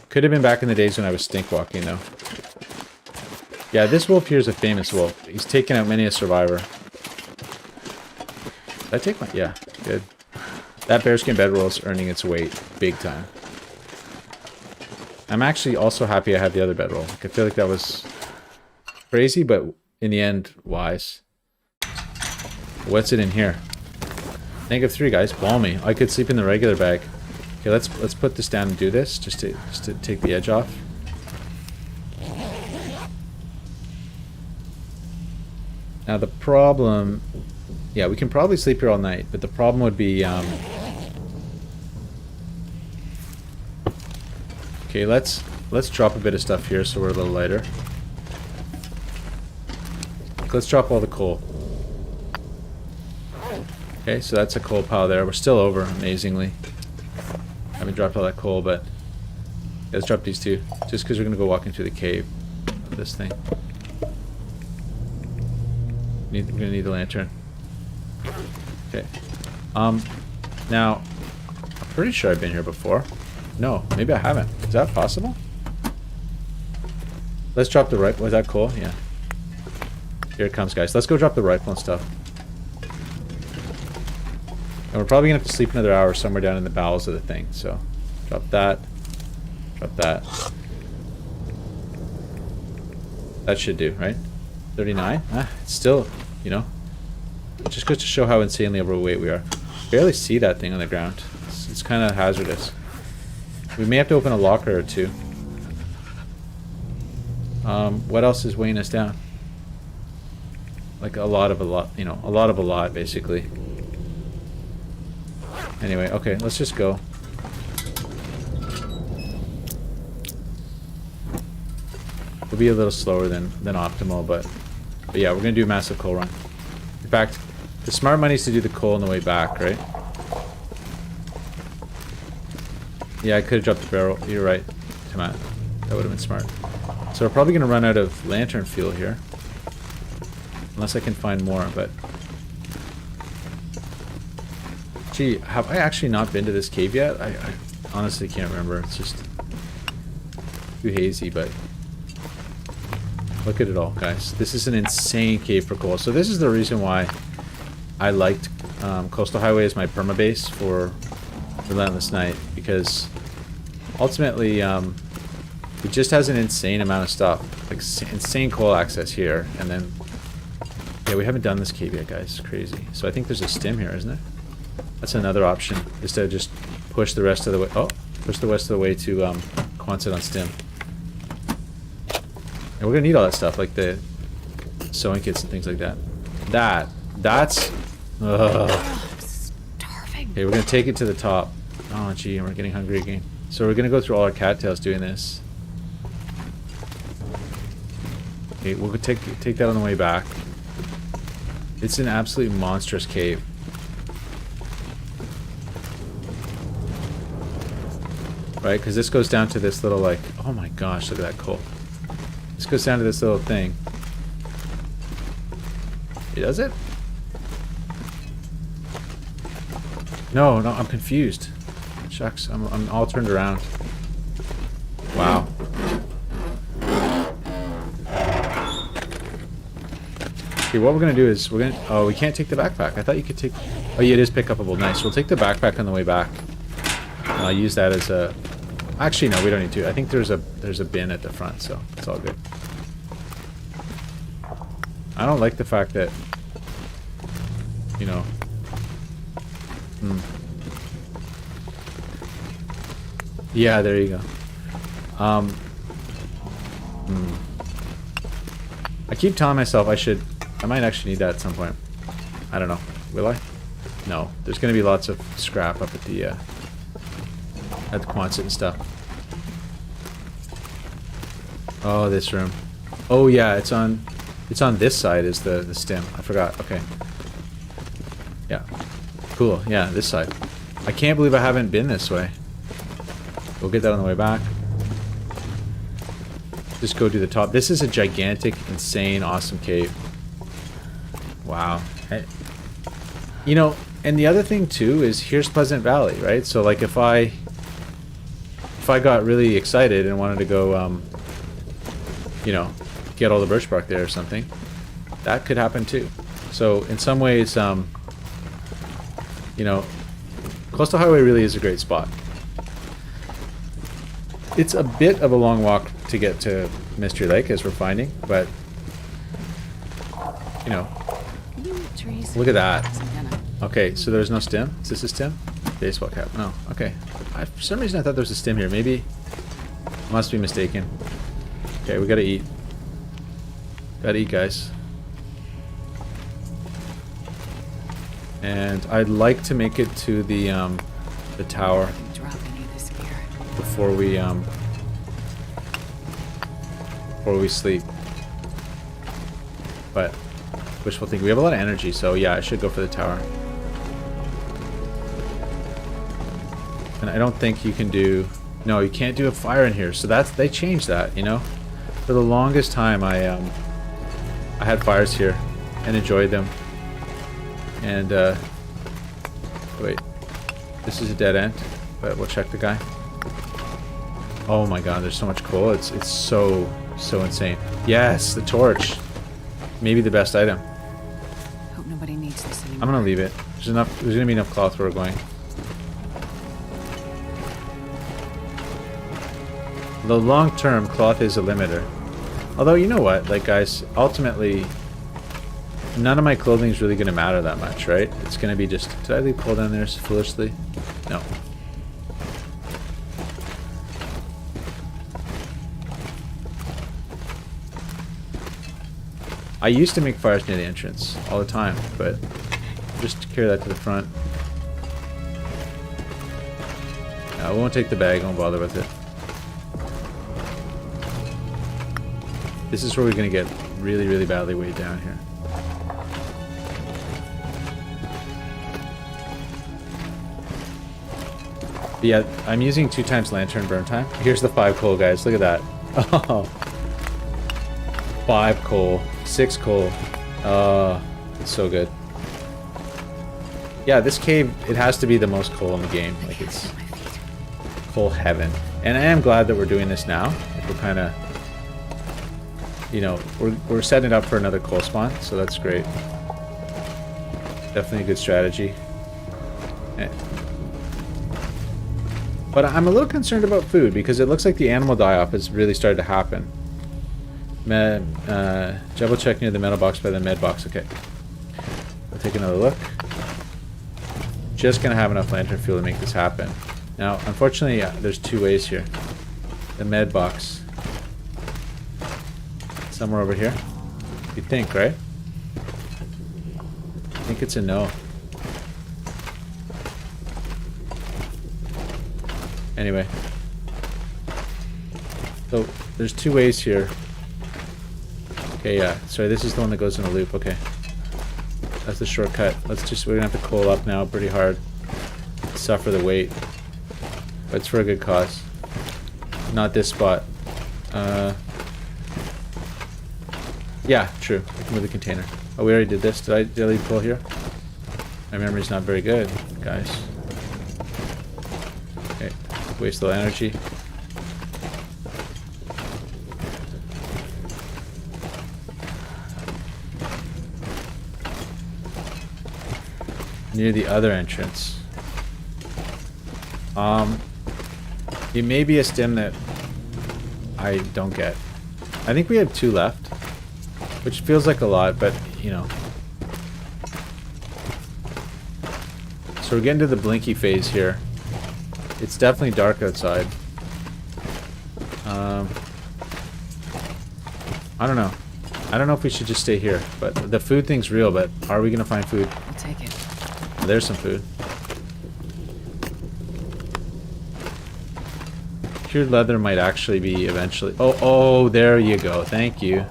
Could have been back in the days when I was stink walking though. Yeah, this wolf here is a famous wolf. He's taken out many a survivor. Did I take my... Yeah, good. That bearskin bedroll is earning its weight big time. I'm actually also happy I have the other bedroll. Like, I feel like that was crazy, but in the end, wise. What's it in here? Negative 3, guys. Balmy. I could sleep in the regular bag. Okay, let's put this down and do this just to take the edge off. Now the problem, yeah, we can probably sleep here all night, but the problem would be, okay, let's drop a bit of stuff here so we're a little lighter. Let's drop all the coal. Okay, so that's a coal pile there. We're still over, amazingly. Haven't dropped all that coal, but let's drop these two, just because we're gonna go walking through the cave of this thing. We're gonna need the lantern. Okay. Now, I'm pretty sure I've been here before. No, maybe I haven't. Is that possible? Let's drop the rifle. Was that cool? Yeah. Here it comes, guys. Let's go drop the rifle and stuff. And we're probably gonna have to sleep another hour somewhere down in the bowels of the thing. So, drop that. Drop that. That should do, right? 39? Ah, it's still, you know, it just goes to show how insanely overweight we are. Barely see that thing on the ground. It's kind of hazardous. We may have to open a locker or two. What else is weighing us down? Like a lot, you know, a lot, basically. Anyway, okay, let's just go. We'll be a little slower than optimal, but But yeah, we're gonna do a massive coal run. In fact, the smart money is to do the coal on the way back, right? Yeah, I could have dropped the barrel. You're right, Tomat. That would have been smart. So we're probably gonna run out of lantern fuel here. Unless I can find more, but... Gee, have I actually not been to this cave yet? I honestly can't remember. It's just too hazy, but... Look at it all, guys. This is an insane cave for coal. So this is the reason why I liked Coastal Highway as my permabase for Relentless Night, because ultimately it just has an insane amount of stuff, like insane coal access here, and then yeah, we haven't done this cave yet, guys. It's crazy. So I think there's a stim here, isn't it? That's another option, is to just push the rest of the way. Oh, push the rest of the way to Quonset on stim. And we're gonna need all that stuff, like the sewing kits and things like that. That's I'm starving. okay, we're gonna take it to the top. Oh gee, and we're getting hungry again. So we're gonna go through all our cattails doing this. Okay, we'll take that on the way back. It's an absolutely monstrous cave. Right, because this goes down to this little, like, oh my gosh, look at that coal. This goes down to this little thing. It does it? No, I'm confused. Shucks, I'm all turned around. Wow. Okay, what we're gonna do is oh, we can't take the backpack. I thought you could take. Oh yeah, it is pick upable. Nice. We'll take the backpack on the way back. And I'll use that as a. Actually, no, we don't need to. I think there's a bin at the front, so it's all good. I don't like the fact that, you know. Yeah, there you go. I keep telling myself I might actually need that at some point. I don't know. Will I? No. There's going to be lots of scrap up at the Quonset and stuff. Oh, this room. Oh yeah, it's on this side is the stem. I forgot. Okay. Yeah. Cool. Yeah, this side. I can't believe I haven't been this way. We'll get that on the way back. Just go to the top. This is a gigantic, insane, awesome cave. Wow. You know, and the other thing too is here's Pleasant Valley, right? So like if I got really excited and wanted to go, you know, get all the birch bark there or something, that could happen too. So in some ways, you know, Coastal Highway really is a great spot. It's a bit of a long walk to get to Mystery Lake, as we're finding, but you know, look at that. Okay, so there's no stem. Is this a stem? Baseball cap. No. Okay. For some reason I thought there was a stem here. Maybe I must be mistaken. Okay, we gotta eat. Gotta eat, guys. And I'd like to make it to the tower before we sleep. But wishful thinking. We have a lot of energy, so yeah, I should go for the tower. And I don't think you can do... No, you can't do a fire in here. So they changed that, you know? For the longest time, I had fires here and enjoyed them. And, wait. This is a dead end, but we'll check the guy. Oh my god, there's so much coal. It's so insane. Yes, the torch. Maybe the best item. Hope nobody needs this anymore. I'm gonna leave it. There's gonna be enough cloth where we're going. The long-term cloth is a limiter. Although, you know what, like guys, ultimately, none of my clothing is really gonna matter that much, right? It's gonna be just, did I leave coal down there foolishly? No. I used to make fires near the entrance all the time, but just carry that to the front. I won't take the bag, I won't bother with it. This is where we're gonna get really, really badly weighed down here. But yeah, I'm using 2 times lantern burn time. Here's the 5 coal, guys. Look at that. Oh. 5 coal. 6 coal. It's so good. Yeah, this cave, it has to be the most coal in the game. Like, it's coal heaven. And I am glad that we're doing this now. Like, we're kind of, you know, we're setting it up for another coal spawn, so that's great. Definitely a good strategy. But I'm a little concerned about food, because it looks like the animal die-off has really started to happen. Double check near the metal box by the med box. Okay. I'll take another look. Just gonna have enough lantern fuel to make this happen. Now, unfortunately, there's 2 ways here. The med box. Somewhere over here. You'd think, right? I think it's a no. Anyway. So, there's 2 ways here. Okay, yeah. Sorry, this is the one that goes in a loop. Okay. That's the shortcut. We're gonna have to coal up now pretty hard. Suffer the weight. But it's for a good cause. Not this spot. Yeah, true. We can move the container. Oh, we already did this. Did I leave coal here? My memory's not very good, guys. Okay. Waste a little energy. Near the other entrance. It may be a stim that I don't get. I think we have 2 left, which feels like a lot, but you know. So we're getting to the blinky phase here. It's definitely dark outside. I don't know. I don't know if we should just stay here, but the food thing's real, but are we gonna find food? I'll take it. There's some food. Cured leather might actually be eventually... Oh, there you go. Thank you.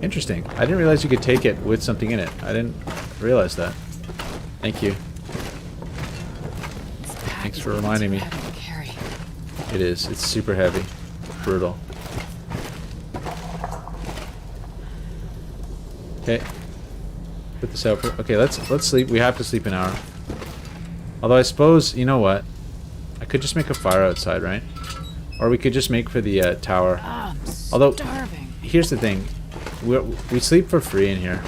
Interesting. I didn't realize you could take it with something in it. I didn't realize that. Thank you. Thanks for reminding me. It is. It's super heavy. Brutal. Okay. Put this out for... Okay, let's sleep. We have to sleep an hour. Although I suppose... You know what? I could just make a fire outside, right? Or we could just make for the tower. I'm Although, starving. Here's the thing. We sleep for free in here.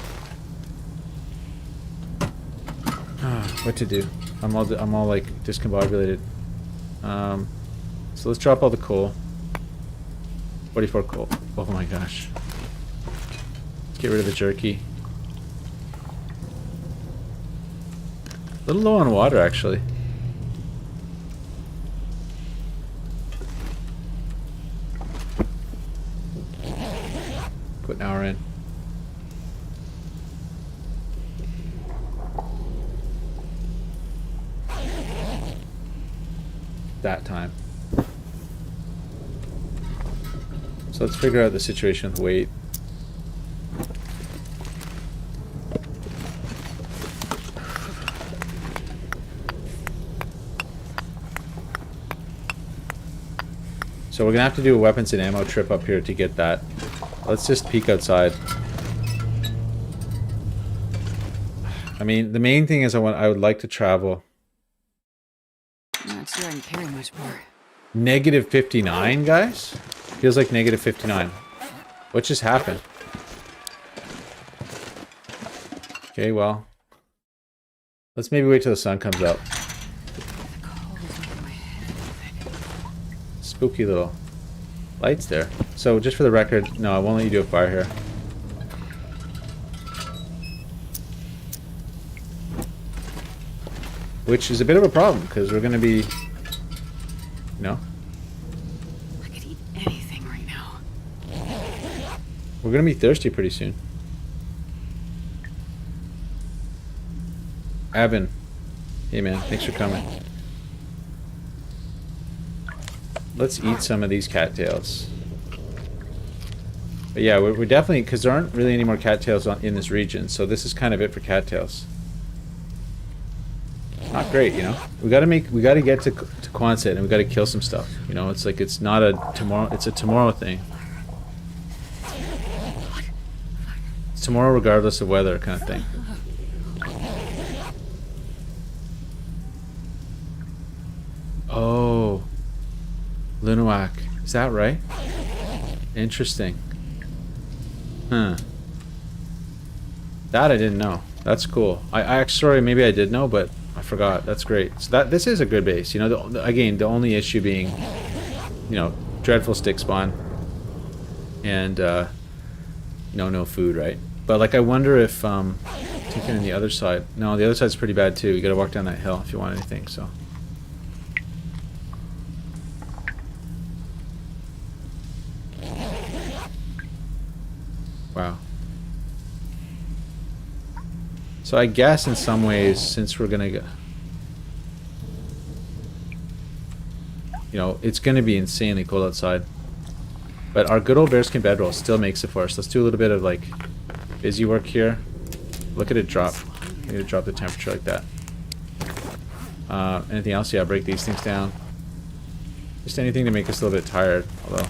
What to do? I'm all like discombobulated. So let's drop all the coal. 44 coal. Oh my gosh. Let's get rid of the jerky. A little low on water, actually. Put an hour in. That time. So let's figure out the situation with weight. So we're gonna have to do a weapons and ammo trip up here to get that. Let's just peek outside. I mean, the main thing is I would like to travel. Not sure I can carry much more. Negative 59, guys? Feels like negative 59. What just happened? Okay, well. Let's maybe wait till the sun comes up. The cold is over my head. Spooky little lights there. So, just for the record, no, I won't let you do a fire here. Which is a bit of a problem, because we're going to be... You know? I could eat anything right now. We're going to be thirsty pretty soon. Evan. Hey man, thanks for coming. Let's eat some of these cattails. But yeah, we're definitely, because there aren't really any more cattails in this region, so this is kind of it for cattails. Not great, you know. We gotta get to Quonset, and we gotta kill some stuff. You know, it's like it's not a tomorrow. It's a tomorrow thing. It's tomorrow regardless of weather, kind of thing. Oh, Lunuak, is that right? Interesting. Huh. That I didn't know. That's cool. I actually, sorry, maybe I did know, but I forgot. That's great. So this is a good base. You know, again, the only issue being, you know, dreadful stick spawn, and no food, right? But like, I wonder if taking in the other side. No, the other side's pretty bad too. You got to walk down that hill if you want anything. So. Wow. So I guess in some ways, since we're gonna go, you know, it's gonna be insanely cold outside, but our good old bearskin bedroll still makes it for us. Let's do a little bit of like busy work here. Look at it drop. I need to drop the temperature like that. Anything else? Yeah, break these things down. Just anything to make us a little bit tired, although.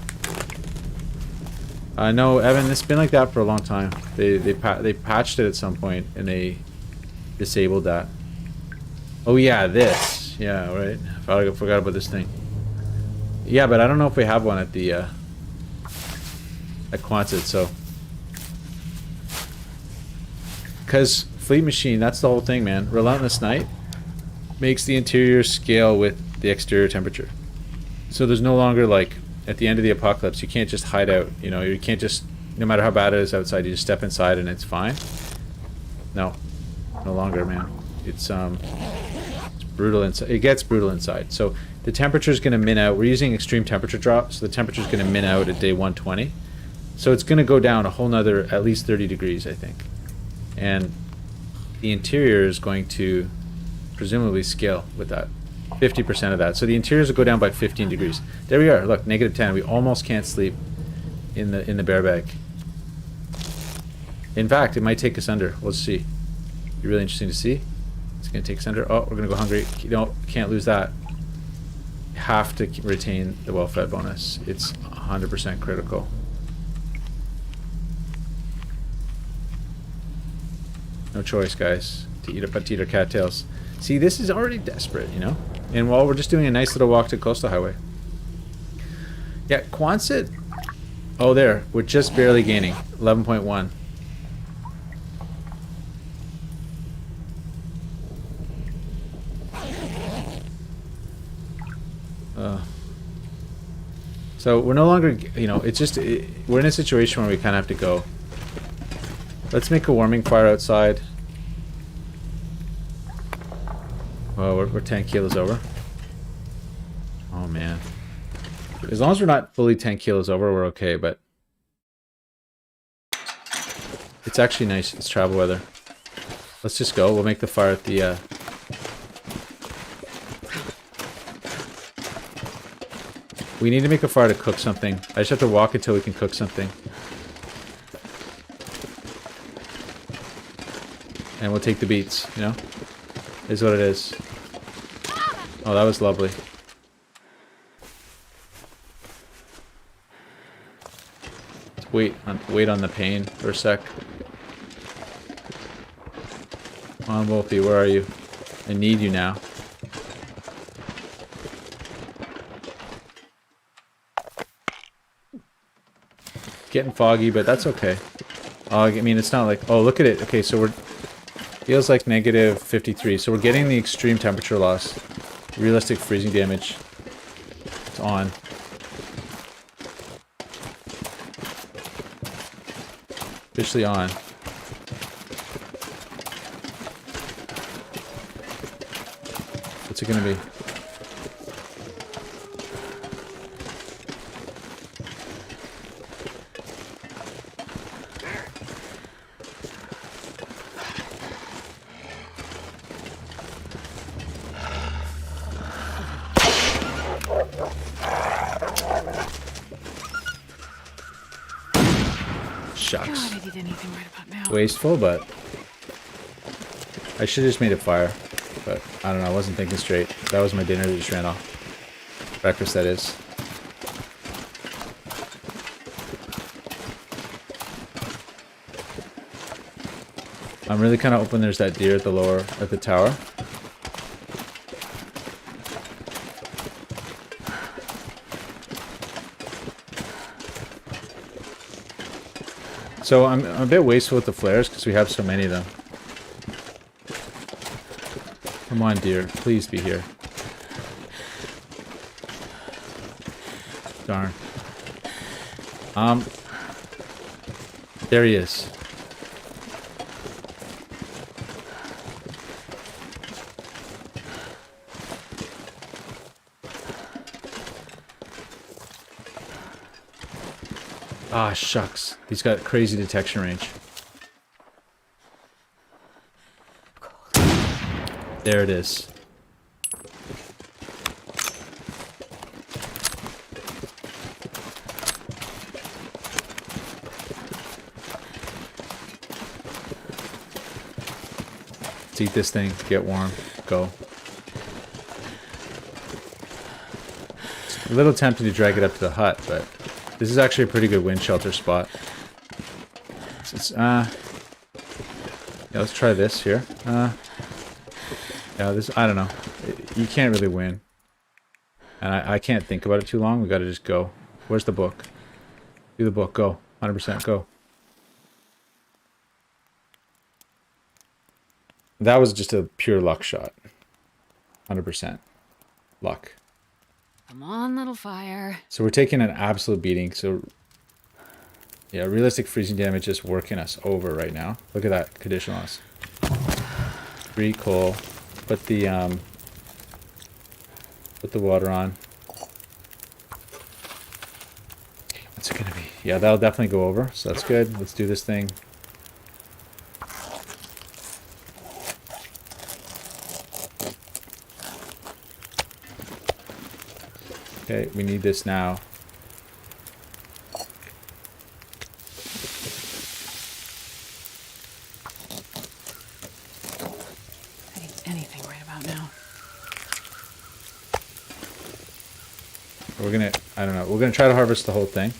No, Evan, it's been like that for a long time. They patched it at some point and they disabled that. Oh yeah, this. Yeah, right. I forgot about this thing. Yeah, but I don't know if we have one at the at Quonset, so. Because Fleet Machine, that's the whole thing, man. Relentless Night makes the interior scale with the exterior temperature. So there's no longer like, at the end of the apocalypse, you can't just hide out. You know, you can't just, no matter how bad it is outside, you just step inside and it's fine. No, no longer, man. It's brutal inside. It gets brutal inside. So the temperature is going to min out. We're using extreme temperature drop, so the temperature is going to min out at day 120. So it's going to go down a whole nother at least 30 degrees, I think. And the interior is going to presumably scale with that. 50% of that. So the interiors will go down by 15 degrees. There we are. Look, -10. We almost can't sleep in the bear bag. In fact, it might take us under. We'll see. Be really interesting to see. It's going to take us under. Oh, we're going to go hungry. No, can't lose that. Have to retain the well-fed bonus. It's 100% critical. No choice, guys. To eat but to eat our cattails. See, this is already desperate, you know? And while we're just doing a nice little walk to Coastal Highway. Yeah, Quonset. Oh, there. We're just barely gaining. 11.1. So we're no longer, you know, it's just, we're in a situation where we kind of have to go. Let's make a warming fire outside. Oh, we're 10 kilos over. Oh, man. As long as we're not fully 10 kilos over, we're okay, but... It's actually nice. It's travel weather. Let's just go. We'll make the fire at the... We need to make a fire to cook something. I just have to walk until we can cook something. And we'll take the beats, you know? Is what it is. Oh, that was lovely. Let's wait on the pain for a sec. Come on, Wolfie, where are you? I need you now. Getting foggy, but that's okay. I mean, it's not like... Oh, look at it. Okay, so we're... Feels like -53. So we're getting the extreme temperature loss. Realistic freezing damage. It's on. Officially on. What's it gonna be? God, shucks. I did anything right about now. Wasteful, but I should have just made a fire. But I don't know, I wasn't thinking straight. That was my dinner that just ran off. Breakfast, that is. I'm really kind of hoping there's that deer at the tower. So I'm a bit wasteful with the flares because we have so many of them. Come on, deer. Please be here. Darn. There he is. Ah, shucks. He's got crazy detection range. There it is. Let's eat this thing, get warm, go. It's a little tempting to drag it up to the hut, but this is actually a pretty good wind shelter spot. Yeah, let's try this here. Yeah, this, I don't know. You can't really win. And I can't think about it too long. We gotta just go. Where's the book? Do the book, go. 100% go. That was just a pure luck shot. 100%. Luck. Come on, little fire. So we're taking an absolute beating. So yeah, realistic freezing damage is working us over right now. Look at that condition loss. 3 coal. Put the water on. What's it gonna be? Yeah, that'll definitely go over. So that's good. Let's do this thing. Okay, we need this now. I need anything right about now. We're gonna, I don't know, we're gonna try to harvest the whole thing.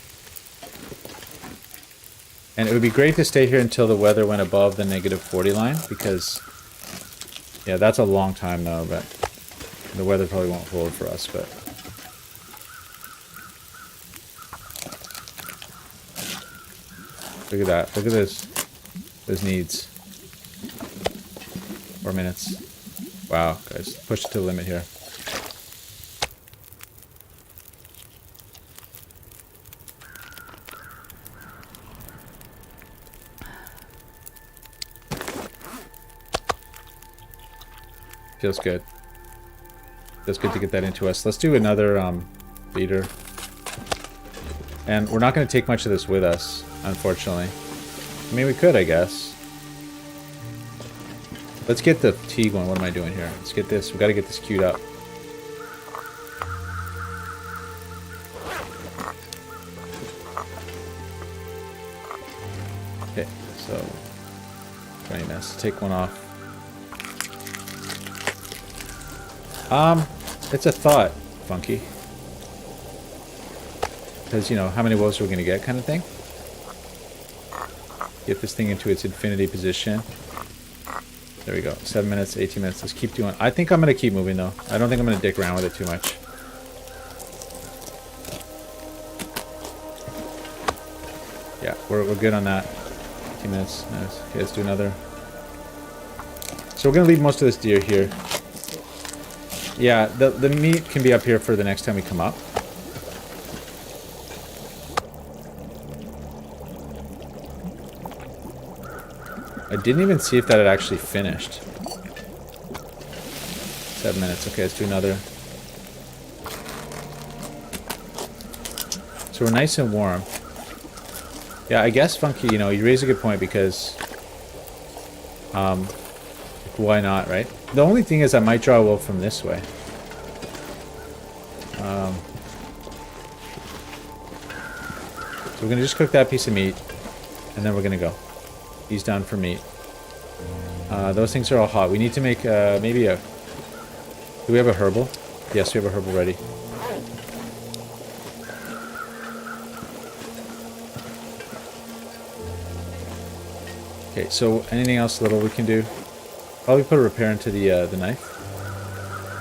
And it would be great to stay here until the weather went above the -40 line, because, yeah, that's a long time though, but the weather probably won't hold for us, but. Look at that. Look at this. Those needs. 4 minutes. Wow, guys. Push it to the limit here. Feels good. Feels good to get that into us. Let's do another leader. And we're not going to take much of this with us, unfortunately. I mean, we could, I guess. Let's get the tea going. What am I doing here? Let's get this. We got to get this queued up. Okay, so 20 minutes. Take one off. It's a thought, Funky. Because, you know, how many wolves are we going to get kind of thing? Get this thing into its infinity position. There we go. 7 minutes, 18 minutes. Let's keep doing. I think I'm going to keep moving, though. I don't think I'm going to dick around with it too much. Yeah, we're good on that. 18 minutes. Nice. Okay, let's do another. So we're going to leave most of this deer here. Yeah, the meat can be up here for the next time we come up. I didn't even see if that had actually finished. 7 minutes. Okay, let's do another. So we're nice and warm. Yeah, I guess, Funky, you know, you raise a good point because... why not, right? The only thing is I might draw a wolf from this way. So we're going to just cook that piece of meat. And then we're gonna go. He's down for meat. Those things are all hot. We need to make maybe a... Do we have a herbal? Yes, we have a herbal ready. Okay, so anything else little we can do? Probably put a repair into the knife.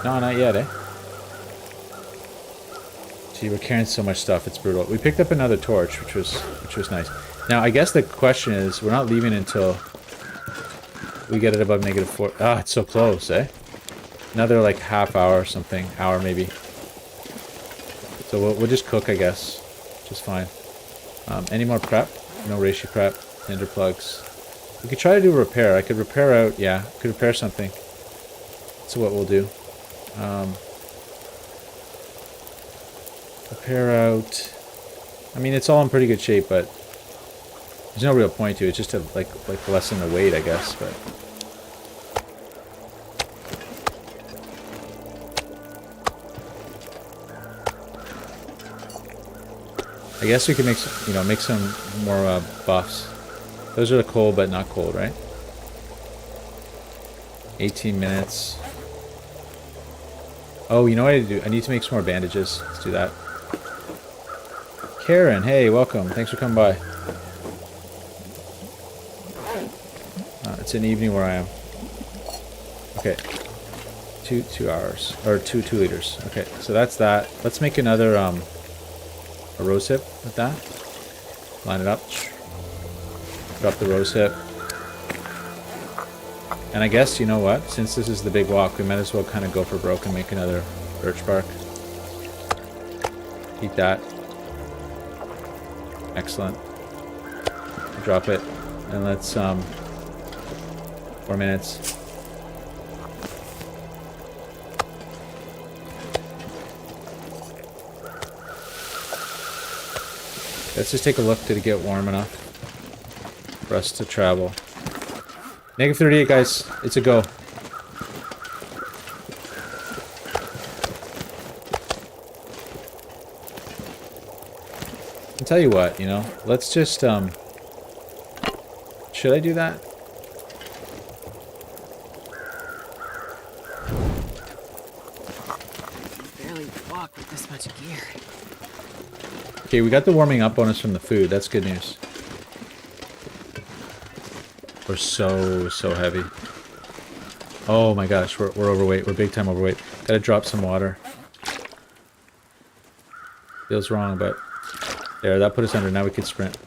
No, not yet, eh? Gee, we're carrying so much stuff, it's brutal. We picked up another torch, which was nice. Now, I guess the question is, we're not leaving until we get it above -4. Ah, it's so close, eh? Another, like, half hour or something. Hour, maybe. So we'll just cook, I guess. Which is fine. Any more prep? No reishi prep. Ender plugs. We could try to do a repair. I could repair out... Yeah, I could repair something. That's what we'll do. Repair out... I mean, it's all in pretty good shape, but... There's no real point to it. It's just to, like lessen the weight, I guess, but... I guess we could make some, you know, make some more buffs. Those are the cold, but not cold, right? 18 minutes. Oh, you know what I need to do? I need to make some more bandages. Let's do that. Karen, hey, welcome. Thanks for coming by. It's an evening where I am. Okay. 2 hours. Or 2 liters. Okay, so that's that. Let's make another, a rose hip with that. Line it up. Drop the rose hip. And I guess, you know what? Since this is the big walk, we might as well kind of go for broke and make another birch bark. Eat that. Excellent. Drop it. And let's, 4 minutes. Let's just take a look. Did it get warm enough for us to travel? -38, guys. It's a go. I'll tell you what, you know, let's just, should I do that? Barely walk with this much gear. Okay, we got the warming up bonus from the food. That's good news. We're so heavy. Oh my gosh, we're overweight. We're big time overweight. Gotta drop some water. Feels wrong, but there, that put us under. Now we can sprint.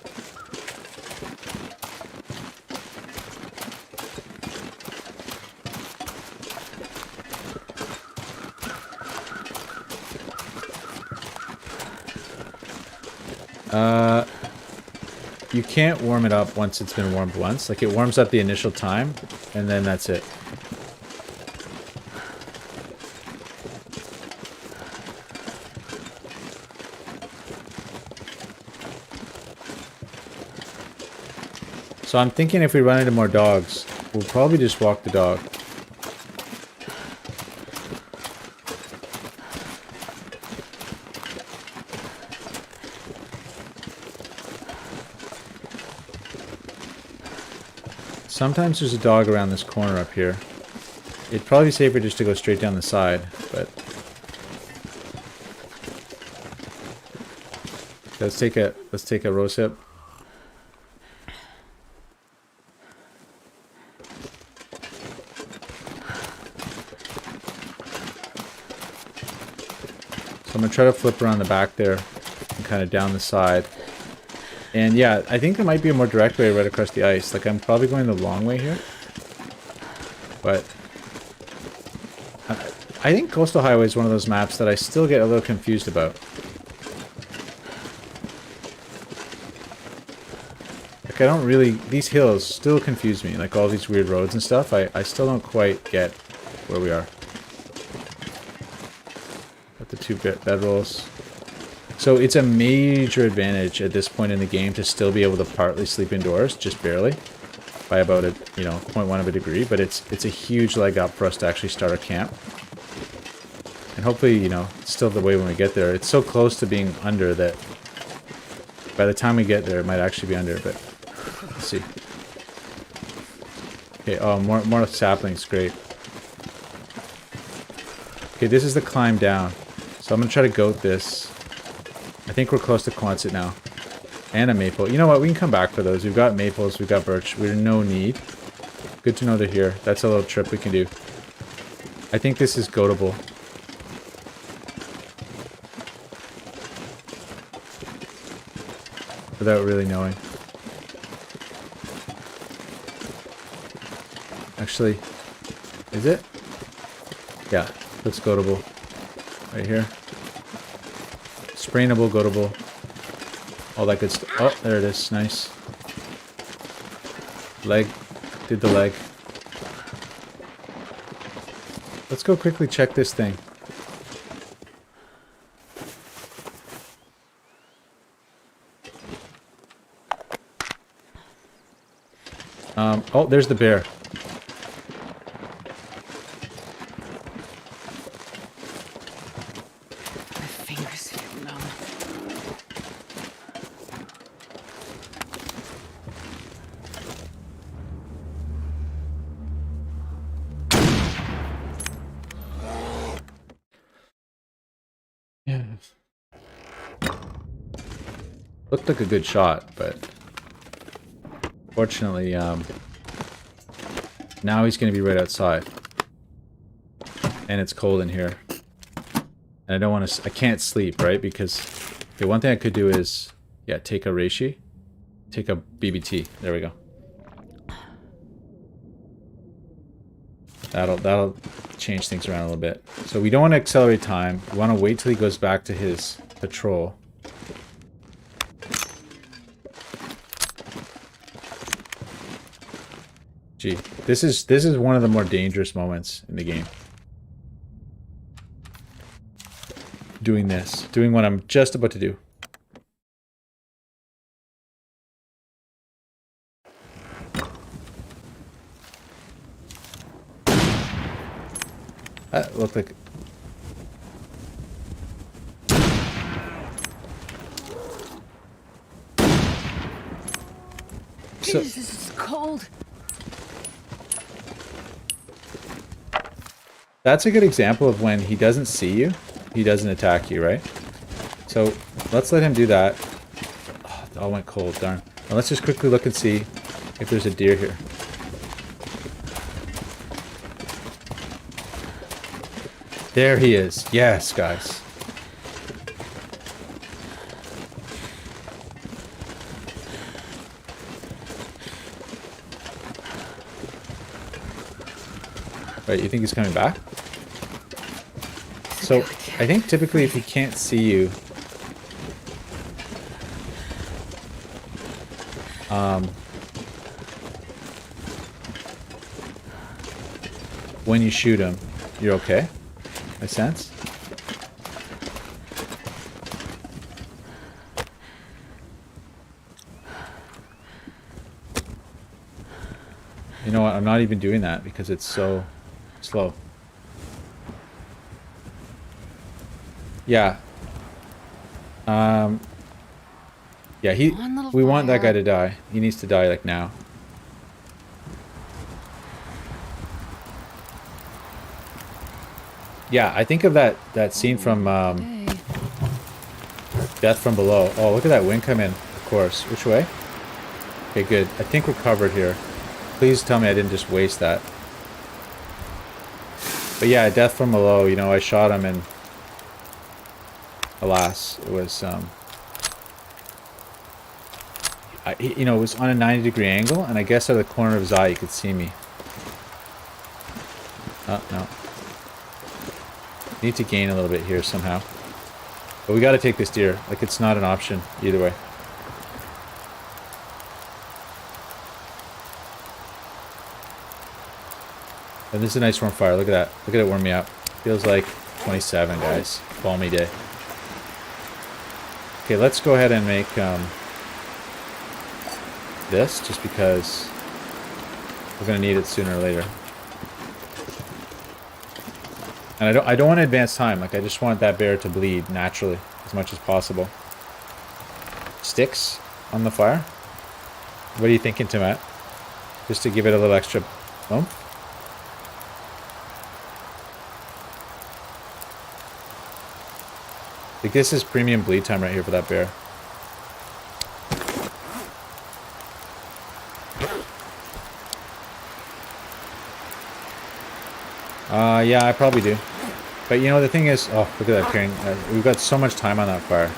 You can't warm it up once it's been warmed once. Like, it warms up the initial time, and then that's it. So I'm thinking if we run into more dogs, we'll probably just walk the dog. Sometimes there's a dog around this corner up here. It'd probably be safer just to go straight down the side, but... Let's take a rose hip. So I'm gonna try to flip around the back there and kind of down the side. And yeah, I think there might be a more direct way right across the ice. Like, I'm probably going the long way here. But I think Coastal Highway is one of those maps that I still get a little confused about. Like, I don't really... These hills still confuse me. Like, all these weird roads and stuff. I still don't quite get where we are. Got the 2 bedrolls. So it's a major advantage at this point in the game to still be able to partly sleep indoors, just barely, by about a, you know, 0.1 of a degree, but it's a huge leg up for us to actually start our camp. And hopefully, you know, it's still the way when we get there. It's so close to being under that by the time we get there, it might actually be under, but Let's see. Okay, oh, more saplings, great. Okay, this is the climb down. So I'm gonna try to goat this. I think we're close to Quonset now. And a maple. You know what, we can come back for those. We've got maples, we've got birch. We're no need. Good to know they're here. That's a little trip we can do. I think this is goatable. Without really knowing. Actually, is it? Yeah, looks goatable. Right here. Sprainable, goatable. All that good stuff. Oh, there it is. Nice. Leg. Did the leg. Let's go quickly check this thing. Oh, there's the bear. My fingers feel numb. Yeah. Looked like a good shot, but fortunately, now he's going to be right outside. And it's cold in here. And I don't want to... I can't sleep, right? Because... Okay, one thing I could do is... Yeah, take a reishi. Take a BBT. There we go. That'll change things around a little bit. So we don't want to accelerate time. We want to wait till he goes back to his patrol. Gee, this is one of the more dangerous moments in the game. Doing what I'm just about to do. That looked like... So, Jesus, this is cold. that's a good example of when he doesn't see you, he doesn't attack you, right? So let's let him do that. Oh, it all went cold, darn. Now let's just quickly look and see if there's a deer here. There he is. Yes, guys. Right, you think he's coming back? So, I think typically if he can't see you... when you shoot him, you're okay? I sense? You know what, I'm not even doing that because it's so slow. Yeah. Yeah, we want that guy to die. He needs to die, like, now. Yeah, I think of that scene from Death from Below. Oh, look at that wind come in, of course. Which way? Okay, good. I think we're covered here. Please tell me I didn't just waste that. But yeah, Death from Below, you know, I shot him and... Alas, it was, you know, it was on a 90-degree angle, and I guess out of the corner of his eye you could see me. Oh, no. Need to gain a little bit here somehow. But we gotta take this deer. Like, it's not an option either way. And this is a nice warm fire. Look at that. Look at it warm me up. Feels like 27, guys. Balmy day. Okay, let's go ahead and make this, just because we're gonna need it sooner or later. And I don't want to advance time. Like, I just want that bear to bleed naturally as much as possible. Sticks on the fire. What are you thinking, Tomat? Just to give it a little extra bump? Like this is premium bleed time right here for that bear. Yeah, I probably do. But you know, the thing is... Oh, look at that carrying... we've got so much time on that fire.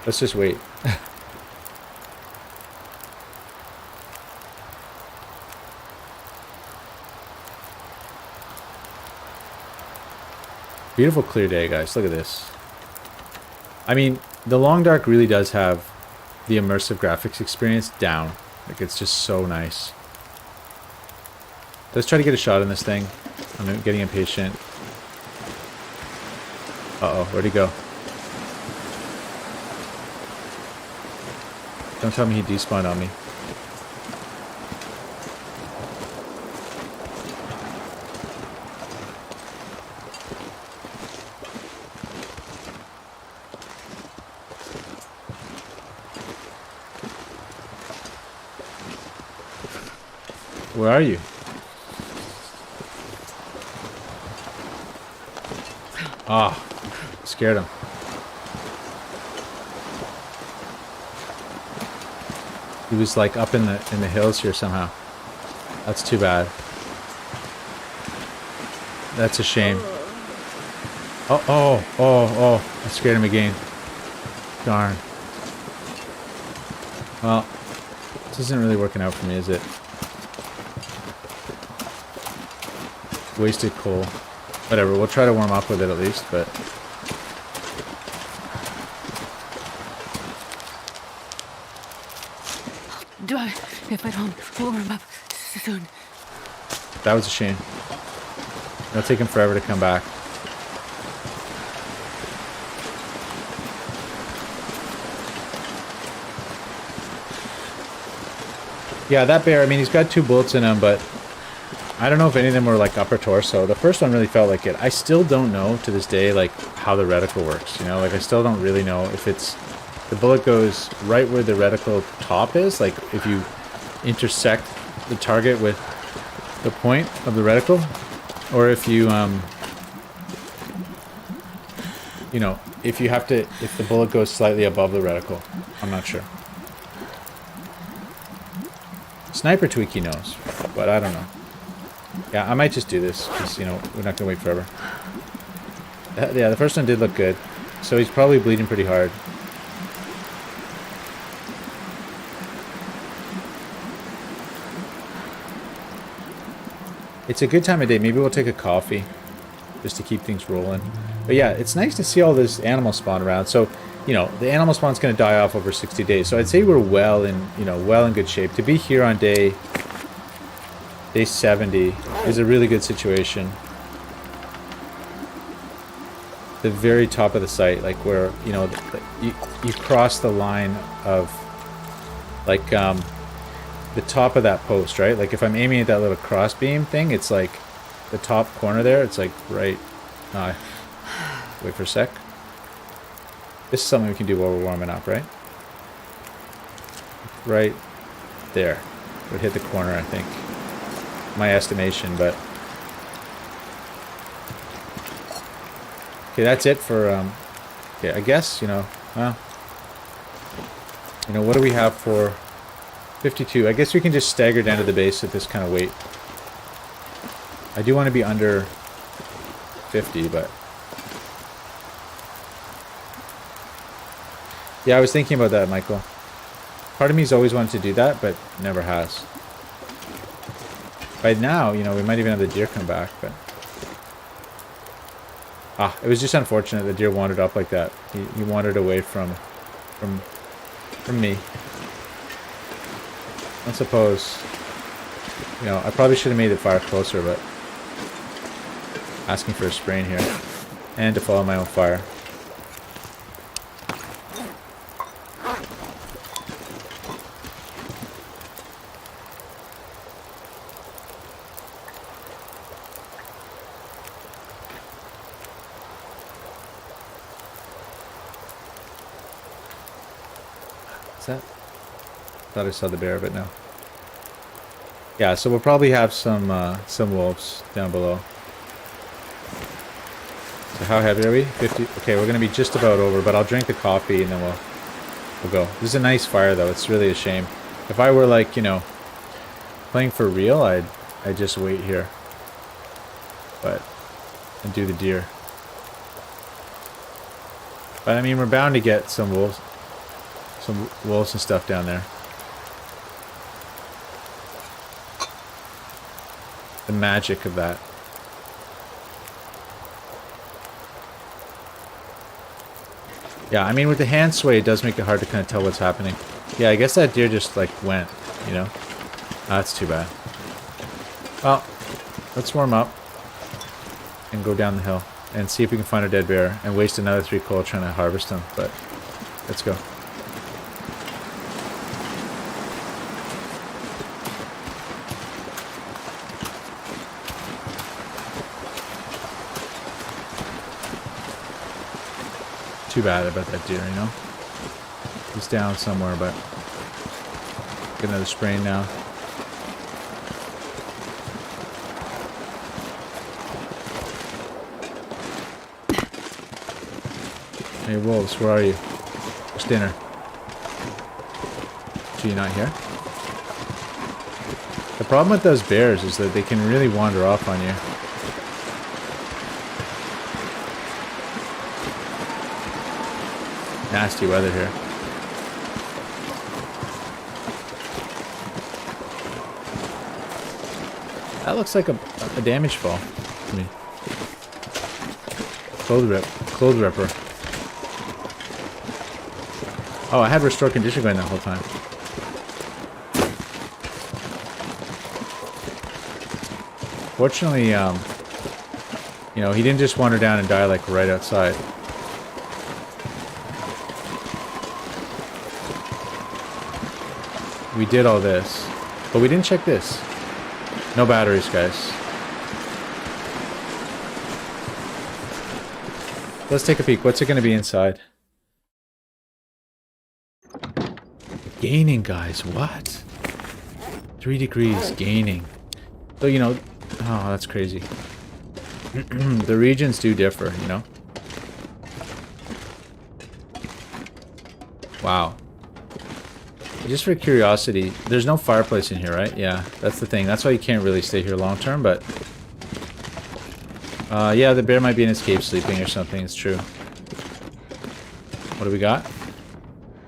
Let's just wait. Beautiful clear day, guys. Look at this. I mean, the Long Dark really does have the immersive graphics experience down. Like, it's just so nice. Let's try to get a shot on this thing. I'm getting impatient. Uh-oh, where'd he go? Don't tell me he despawned on me. Where are you? Ah, oh, scared him. He was like up in the hills here somehow. That's too bad. That's a shame. Oh, I scared him again. Darn. Well, this isn't really working out for me, is it? Wasted coal. Whatever, we'll try to warm up with it at least, but... If I don't warm up soon. That was a shame. It'll take him forever to come back. Yeah, that bear, I mean, he's got 2 bullets in him, but... I don't know if any of them were like upper torso. The first one really felt like it. I still don't know to this day like how the reticle works, you know? Like I still don't really know if it's the bullet goes right where the reticle top is, like if you intersect the target with the point of the reticle, or if you you know, if you have to, if the bullet goes slightly above the reticle. I'm not sure. Sniper Tweaky knows, but I don't know. Yeah, I might just do this, because, you know, we're not going to wait forever. Yeah, the first one did look good. So he's probably bleeding pretty hard. It's a good time of day. Maybe we'll take a coffee, just to keep things rolling. But yeah, it's nice to see all this animal spawn around. So, you know, the animal spawn's going to die off over 60 days. So I'd say we're well in good shape. To be here on day 70 is a really good situation. The very top of the site, like where, you know, you cross the line of, like, the top of that post, right? Like if I'm aiming at that little cross beam thing, it's like the top corner there. It's like right. Wait for a sec. This is something we can do while we're warming up, right? Right there. Would hit the corner, I think. My estimation, but okay, that's it for okay, I guess, you know, well, you know, what do we have for 52? I guess we can just stagger down to the base at this kind of weight. I do want to be under 50, but yeah, I was thinking about that, Michael. Part of me's always wanted to do that, but never has. By now, you know, we might even have the deer come back, but... it was just unfortunate the deer wandered up like that. He wandered away from me. I suppose... You know, I probably should have made the fire closer, but... Asking for a sprain here. And to follow my own fire. That thought I saw the bear, but no. Yeah, so we'll probably have some wolves down below. So how heavy are we? 50. Okay, we're gonna be just about over, but I'll drink the coffee and then we'll go. This is a nice fire though. It's really a shame. If I were like, you know, playing for real, I'd just wait here. But and do the deer. But I mean, we're bound to get some wolves and stuff down there. The magic of that. Yeah, I mean, with the hand sway, it does make it hard to kind of tell what's happening. Yeah, I guess that deer just, like, went, you know? That's too bad. Well, let's warm up and go down the hill and see if we can find a dead bear and waste another 3 coal trying to harvest them, but let's go. Too bad about that deer, you know? He's down somewhere, but get another sprain now. Hey wolves, where are you? Where's dinner? So you're not here? The problem with those bears is that they can really wander off on you. Nasty weather here. That looks like a damage fall to me. Clothes ripper. Oh, I had restore condition going that whole time. Fortunately, you know, he didn't just wander down and die like right outside. We did all this, but we didn't check this. No batteries, guys. Let's take a peek. What's it going to be inside? Gaining, guys. What? 3 degrees gaining. So, you know... Oh, that's crazy. The regions do differ, you know? Wow. Just for curiosity, there's no fireplace in here, right? Yeah, that's the thing. That's why you can't really stay here long term, but... yeah, the bear might be in his cave sleeping or something, it's true. What do we got?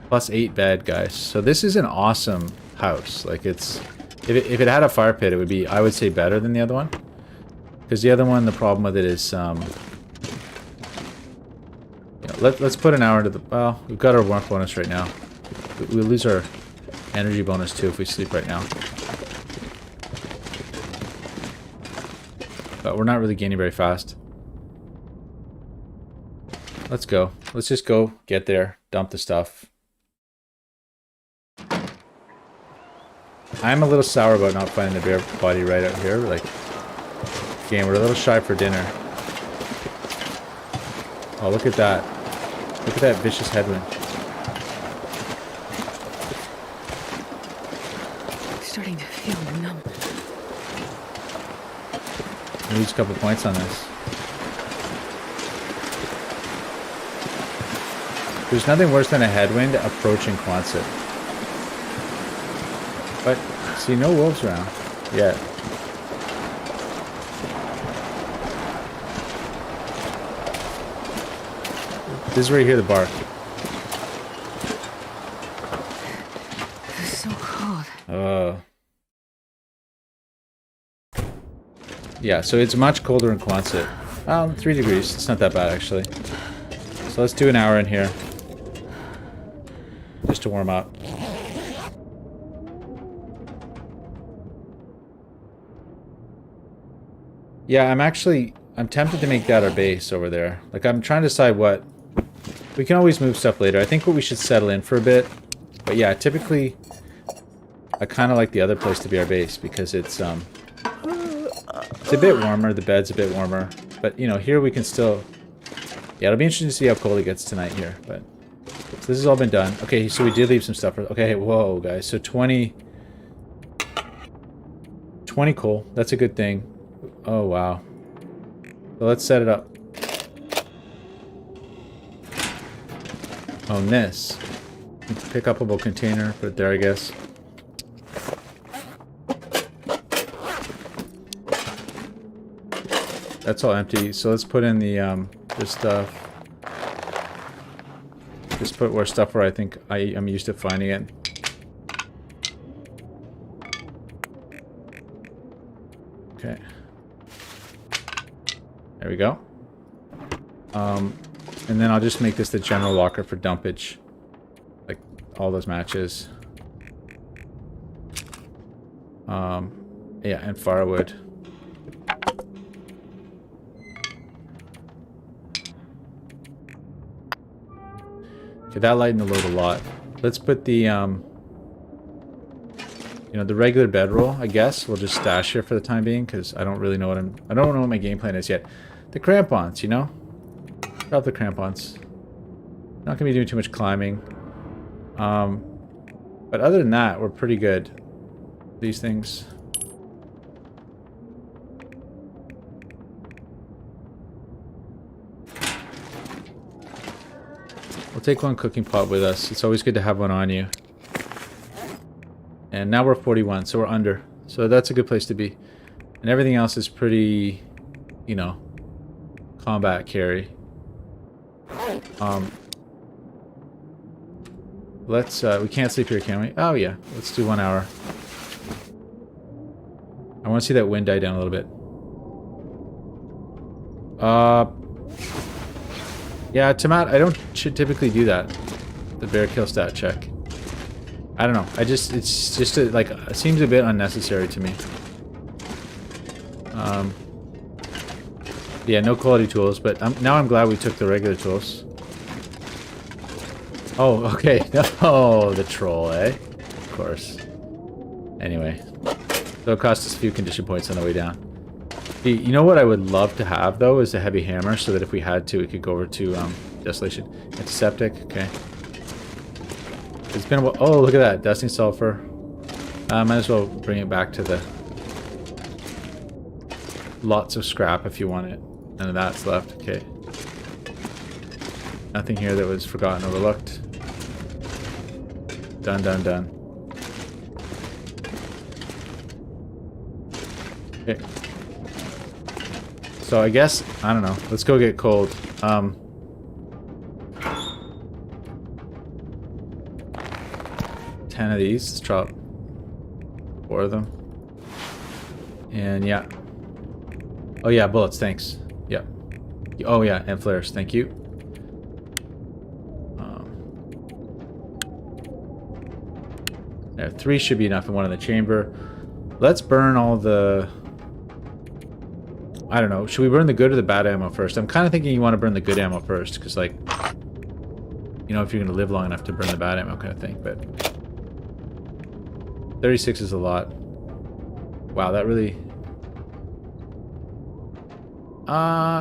+8 bed, guys. So this is an awesome house. Like, it's... If it had a fire pit, it would be, I would say, better than the other one. Because the other one, the problem with it is... You know, let's put an hour into the... Well, we've got our warmth bonus right now. We'll lose our energy bonus too if we sleep right now. But we're not really gaining very fast. Let's go. Let's just go get there, dump the stuff. I'm a little sour about not finding the bear body right out here. Like, again, we're a little shy for dinner. Oh, look at that. Look at that vicious headwind. Starting to feel numb. Lose a couple points on this. There's nothing worse than a headwind approaching Quonset. But, see, no wolves around yet. This is where you hear the bark. It's so cold. Yeah, so it's much colder in Quonset. 3 degrees. It's not that bad, actually. So let's do an hour in here. Just to warm up. Yeah, I'm tempted to make that our base over there. Like, I'm trying to decide what... We can always move stuff later. I think we should settle in for a bit. But yeah, typically, I kind of like the other place to be our base because it's a bit warmer. The bed's a bit warmer. But, you know, here we can still... Yeah, it'll be interesting to see how cold it gets tonight here. But this has all been done. Okay, so we did leave some stuff. Okay, whoa, guys. So 20 coal. That's a good thing. Oh, wow. So let's set it up. On this. Pick upable container. Put it there, I guess. That's all empty. So let's put in the this stuff. Just put where stuff where I think I'm used to finding it. Okay. There we go. And then I'll just make this the general locker for dumpage. Like all those matches. Yeah, and firewood. Okay, that lightened the load a lot. Let's put the, you know, the regular bedroll, I guess. We'll just stash here for the time being, because I don't really know what I don't know what my game plan is yet. The crampons, you know? Drop the crampons. Not gonna be doing too much climbing. But other than that, we're pretty good. These things. We'll take one cooking pot with us. It's always good to have one on you. And now we're 41, so we're under. So that's a good place to be. And everything else is pretty, you know, combat carry. Let's, we can't sleep here, can we? Oh yeah, let's do 1 hour. I want to see that wind die down a little bit. Yeah, Tomat, I don't typically do that. The bear kill stat check. I don't know. It's just like, it seems a bit unnecessary to me. Yeah, no quality tools, but now I'm glad we took the regular tools. Oh, okay. Oh, the troll, eh? Of course. Anyway. So it cost us a few condition points on the way down. You know what I would love to have, though, is a heavy hammer, so that if we had to, we could go over to Desolation. Antiseptic, okay. It's been a while. Oh, look at that. Dusting sulfur. Might as well bring it back to the... Lots of scrap if you want it. None of that's left, okay. Nothing here that was forgotten, overlooked. Done, done, done. Okay. So I guess, I don't know. Let's go get cold. 10 of these. Let's drop 4 of them. And yeah. Oh yeah, bullets, thanks. Yeah. Oh yeah, and flares, thank you. There, 3 should be enough and 1 in the chamber. Let's burn all the... I don't know. Should we burn the good or the bad ammo first? I'm kind of thinking you want to burn the good ammo first, because, like, you know, if you're going to live long enough to burn the bad ammo kind of thing, but... 36 is a lot. Wow, that really...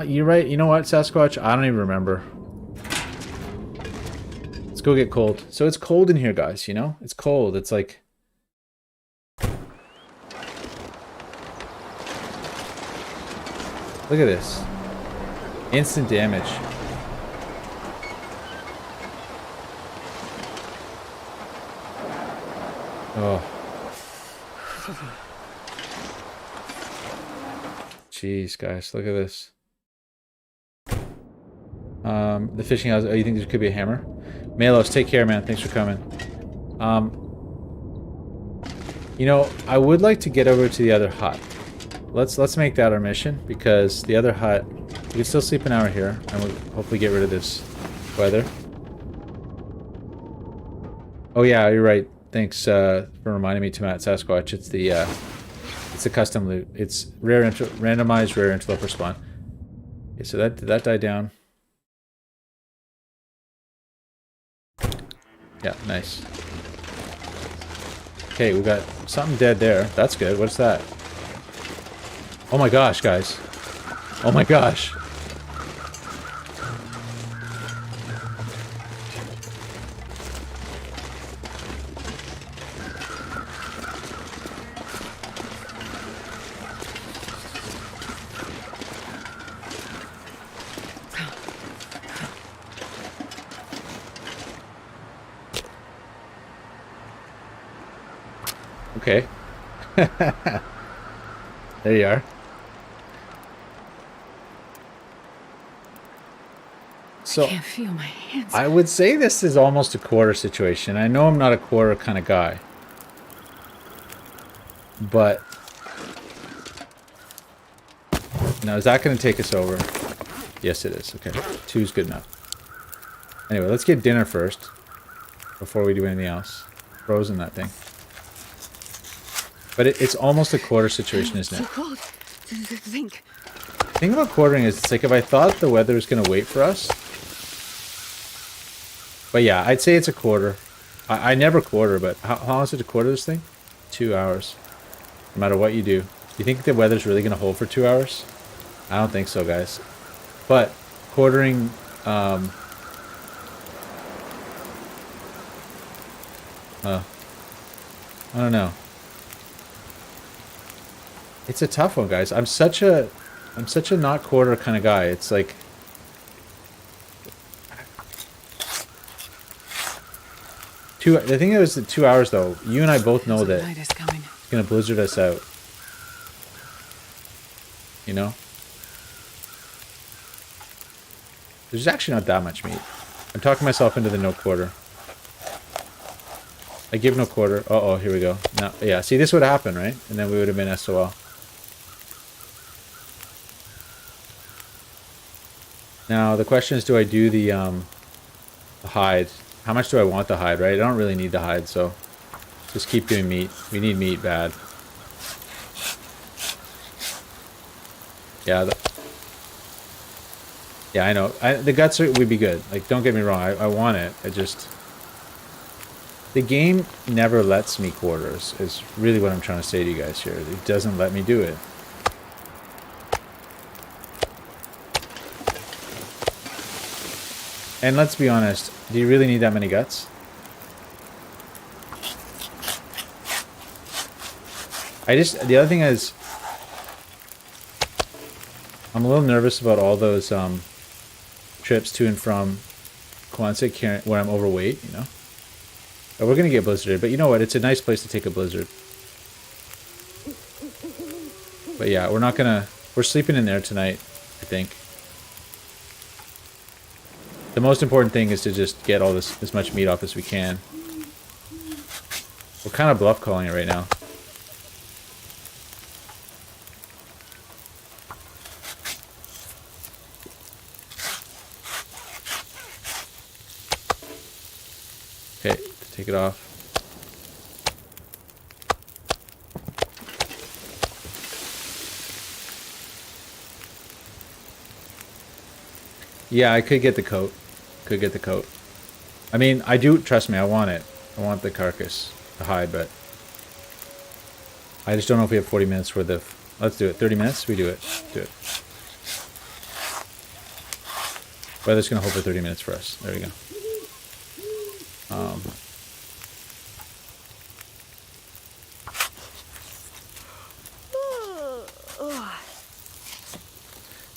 you're right. You know what, Sasquatch? I don't even remember. Let's go get cold. So it's cold in here, guys, you know? It's cold. It's like... Look at this. Instant damage. Oh. Jeez, guys, look at this. The fishing house. Oh, you think there could be a hammer? Malos, take care, man. Thanks for coming. You know, I would like to get over to the other hut. Let's make that our mission, because the other hut, we can still sleep an hour here, and we'll hopefully get rid of this weather. Oh yeah, you're right. Thanks for reminding me, Tomat Sasquatch. It's a custom loot. It's randomized rare interloper spawn. Okay, so that did that die down? Yeah, nice. Okay, we got something dead there. That's good. What's that? Oh my gosh, guys. Oh my gosh. Okay. There you are. So, I can't feel my hands. I would say this is almost a quarter situation. I know I'm not a quarter kind of guy. But... Now, is that going to take us over? Yes, it is. Okay. 2 is good enough. Anyway, let's get dinner first. Before we do anything else. Frozen that thing. But it's almost a quarter situation, isn't it? So cold. Think. The thing about quartering is, it's like if I thought the weather was going to wait for us. But yeah, I'd say it's a quarter. I never quarter, but how long is it to quarter this thing? 2 hours. No matter what you do. You think the weather's really going to hold for 2 hours? I don't think so, guys. But quartering... I don't know. It's a tough one, guys. I'm such a not quarter kind of guy. It's like... The thing is, the 2 hours though, you and I both know that Night is coming. it's gonna blizzard us out. You know? There's actually not that much meat. I'm talking myself into the no quarter. I give no quarter. Uh-oh, here we go. No, yeah, see, this would happen, right? And then we would have been SOL. Now, the question is, do I do the hide? How much do I want the hide, right? I don't really need the hide, so just keep doing meat. We need meat bad. Yeah, yeah, I know. The guts would be good. Like, don't get me wrong. I want it. I just... The game never lets me quarters, is really what I'm trying to say to you guys here. It doesn't let me do it. And let's be honest, do you really need that many guts? The other thing is, I'm a little nervous about all those trips to and from Quonset where I'm overweight, you know? But we're going to get blizzarded, but you know what? It's a nice place to take a blizzard. But yeah, we're sleeping in there tonight, I think. The most important thing is to just get all as much meat off as we can. We're kind of bluff calling it right now. Okay, take it off. Yeah, I could get the coat. Could get the coat. I mean, I do, trust me, I want it. I want the carcass, the hide, but I just don't know if we have 40 minutes worth of... Let's do it. 30 minutes? We do it. Do it. Weather's going to hold for 30 minutes for us. There we go.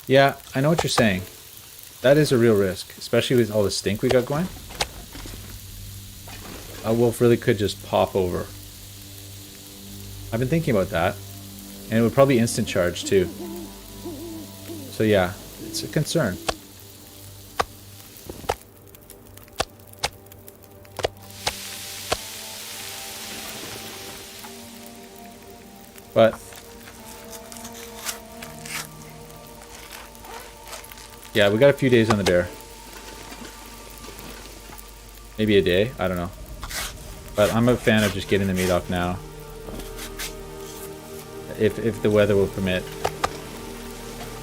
Yeah, I know what you're saying. That is a real risk, especially with all the stink we got going. A wolf really could just pop over. I've been thinking about that. And it would probably instant charge too. So yeah, it's a concern. But yeah, we got a few days on the bear. Maybe a day, I don't know. But I'm a fan of just getting the meat off now. If the weather will permit.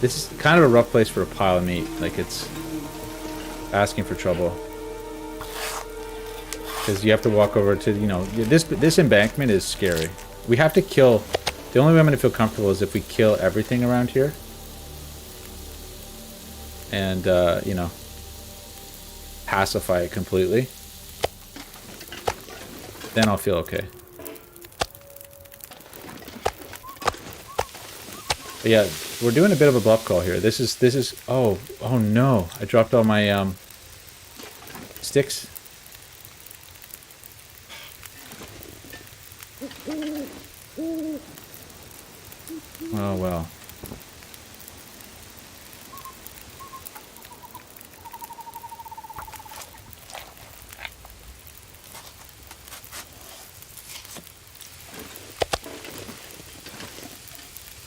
This is kind of a rough place for a pile of meat. Like, it's asking for trouble. Because you have to walk over to, you know, this embankment is scary. We have to kill... The only way I'm going to feel comfortable is if we kill everything around here. And, you know, pacify it completely. Then I'll feel okay. But yeah, we're doing a bit of a bluff call here. This is, oh no. I dropped all my, sticks. Oh well.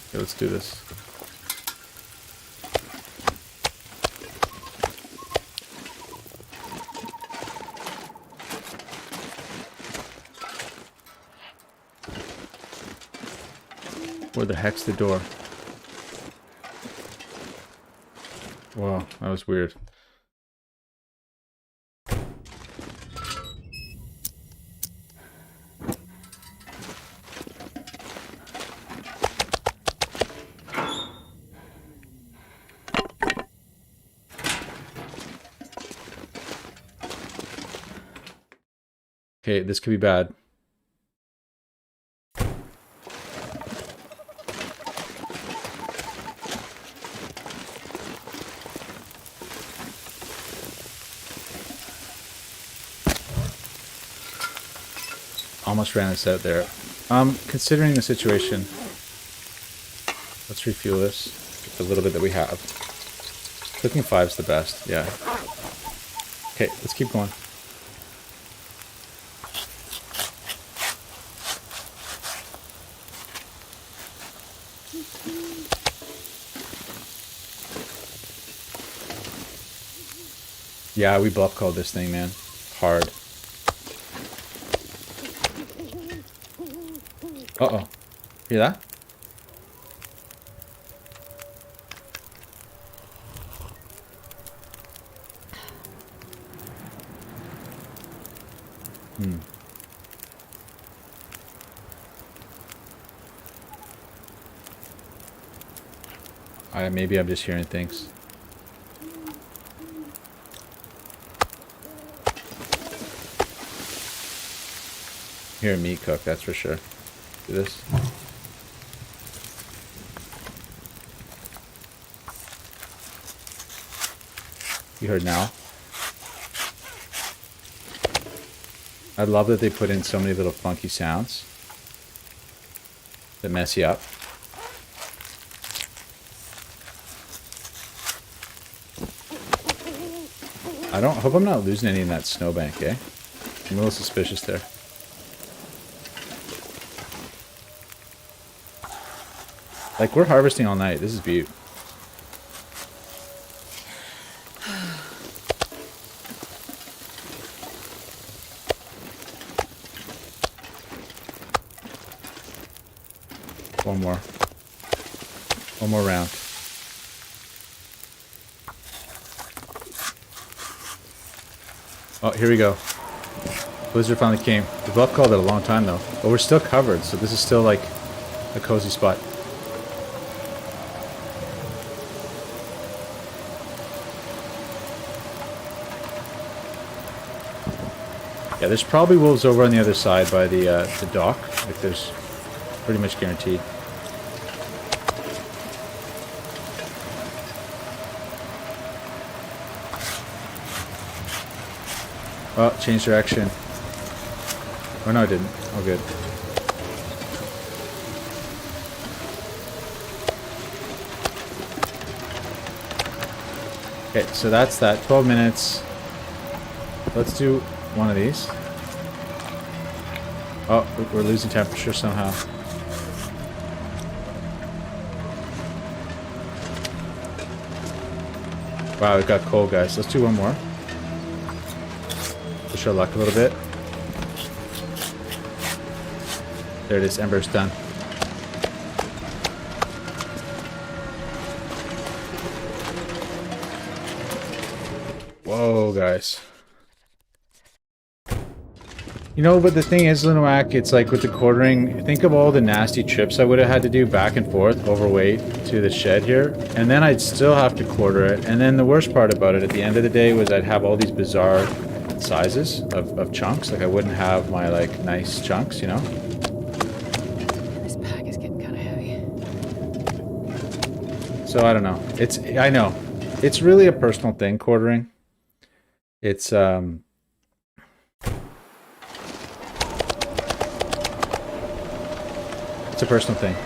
Okay, let's do this. Where the heck's the door? Wow, that was weird. Okay, this could be bad. Almost ran us out there. Considering the situation, let's refuel this. Just a little bit that we have. Cooking 5's the best, yeah. Okay, let's keep going. Yeah, we bluff called this thing, man. Hard. Uh-oh. Hear that? Maybe I'm just hearing things. Hear meat cook, that's for sure. Do this. You heard now? I love that they put in so many little funky sounds that mess you up. I hope I'm not losing any in that snowbank, eh? I'm a little suspicious there. Like, we're harvesting all night. This is beautiful. One more round. Oh, here we go. Blizzard finally came. The bluff called it a long time though. But we're still covered, so this is still like a cozy spot. Yeah, there's probably wolves over on the other side by the dock. Like, there's pretty much guaranteed. Oh, changed direction. Oh no, I didn't. Oh, good. Okay, so that's that. 12 minutes. Let's do one of these. Oh, we're losing temperature somehow. Wow, it got cold, guys. Let's do one more. Push our luck a little bit. There it is. Ember's done. Whoa, guys. You know, but the thing is, Linowak, it's like with the quartering, think of all the nasty trips I would have had to do back and forth, overweight, to the shed here, and then I'd still have to quarter it, and then the worst part about it at the end of the day was I'd have all these bizarre sizes of chunks, like I wouldn't have my, like, nice chunks, you know? This pack is getting kind of heavy. So, I don't know. I know. It's really a personal thing, quartering. It's, It's a personal thing.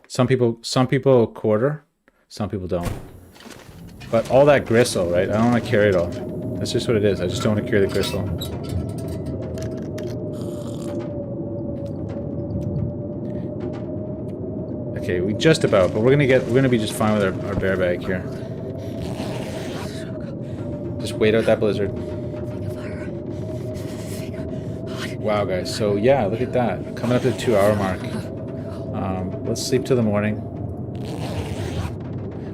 Some people quarter, some people don't. But all that gristle, right? I don't want to carry it all. That's just what it is. I just don't want to carry the gristle. Okay, we just about, but we're gonna be just fine with our bear bag here. Just wait out that blizzard. Wow, guys. So yeah, look at that. Coming up to the 2-hour mark. Let's sleep till the morning.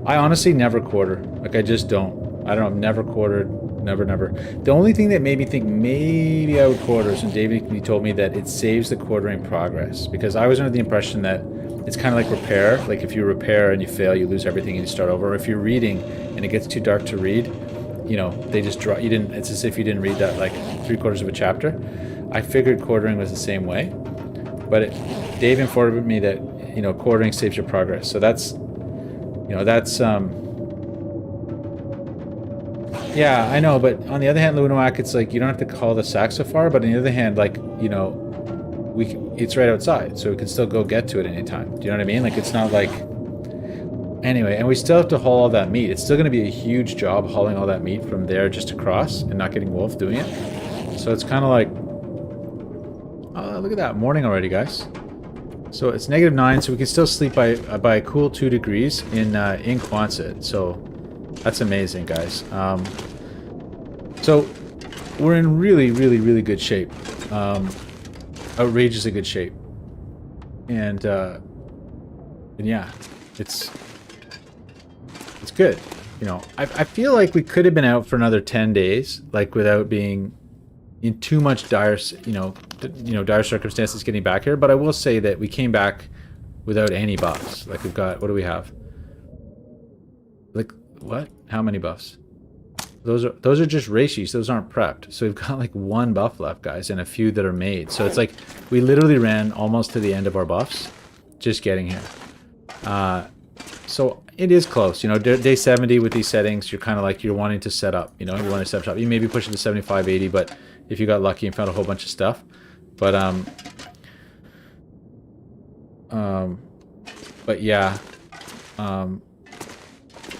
I honestly never quarter. Like, I just don't. I don't know. I've never quartered. Never. The only thing that made me think maybe I would quarter is when David told me that it saves the quartering progress. Because I was under the impression that it's kind of like repair. Like, if you repair and you fail, you lose everything and you start over. Or if you're reading and it gets too dark to read, you know, they just draw. It's as if you didn't read that, like, 3/4 of a chapter. I figured quartering was the same way. But Dave informed me that, you know, quartering saves your progress. So that's, you know, that's, yeah, I know, but on the other hand, Lunawac, it's like, you don't have to call the sack so far, but on the other hand, like, you know, it's right outside, so we can still go get to it anytime. Do you know what I mean? Like, it's not like, anyway, and we still have to haul all that meat. It's still going to be a huge job hauling all that meat from there just across and not getting Wolf doing it. So it's kind of like, look at that, morning already, guys. So it's -9, so we can still sleep by a cool 2 degrees in Quonset. So that's amazing, guys. So we're in really good shape. Outrageously good shape. And yeah, it's good. You know, I feel like we could have been out for another 10 days, like, without being in too much dire circumstances getting back here. But I will say that we came back without any buffs. Like, we've got, what do we have? Like, what? How many buffs? Those are just Reishis. Those aren't prepped. So we've got like 1 buff left, guys, and a few that are made. So it's like we literally ran almost to the end of our buffs just getting here. So it is close. You know, day 70 with these settings, you're kind of like, you're wanting to set up. You know, you want to set up. You maybe push it to 75, 80, but if you got lucky and found a whole bunch of stuff. But yeah.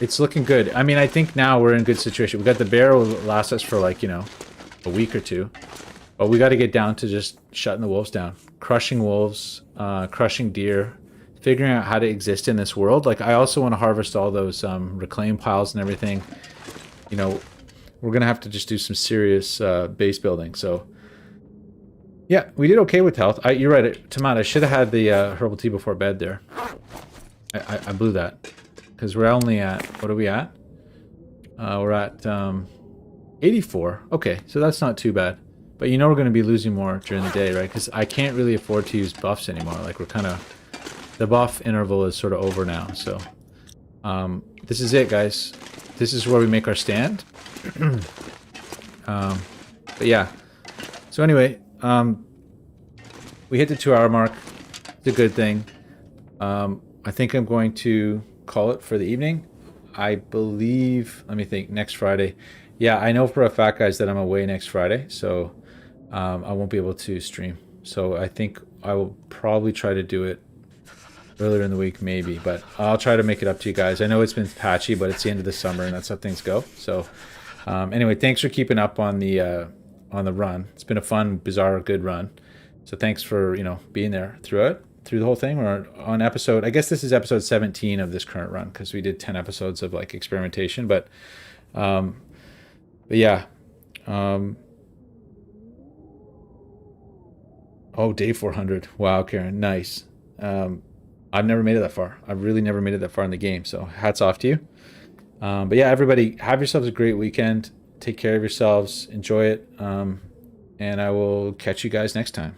It's looking good. I mean, I think now we're in a good situation. We got the bear will last us for, like, you know, a week or two. But we got to get down to just shutting the wolves down. Crushing wolves, crushing deer, figuring out how to exist in this world. Like, I also want to harvest all those reclaim piles and everything. You know, we're going to have to just do some serious base building. So, yeah, we did okay with health. You're right, Tomat, I should have had the herbal tea before bed there. I blew that. Because we're only at, what are we at? We're at 84. Okay, so that's not too bad. But you know we're going to be losing more during the day, right? Because I can't really afford to use buffs anymore. Like, we're kind of... The buff interval is sort of over now, so... this is it, guys. This is where we make our stand. But yeah. So anyway, we hit the 2-hour mark. It's a good thing. I think I'm going to call it for the evening. I believe, let me think, next Friday. Yeah, I know for a fact, guys, that I'm away next Friday, so I won't be able to stream. So I think I will probably try to do it earlier in the week, maybe, but I'll try to make it up to you guys. I know it's been patchy, but it's the end of the summer and that's how things go. So anyway, thanks for keeping up on the run. It's been a fun, bizarre, good run. So thanks for, you know, being there through the whole thing. Or on episode, I guess this is episode 17 of this current run, because we did 10 episodes of, like, experimentation. But yeah. Oh, day 400. Wow, Karen, nice. I've never made it that far. I've really never made it that far in the game. So hats off to you. But yeah, everybody, have yourselves a great weekend. Take care of yourselves. Enjoy it. And I will catch you guys next time.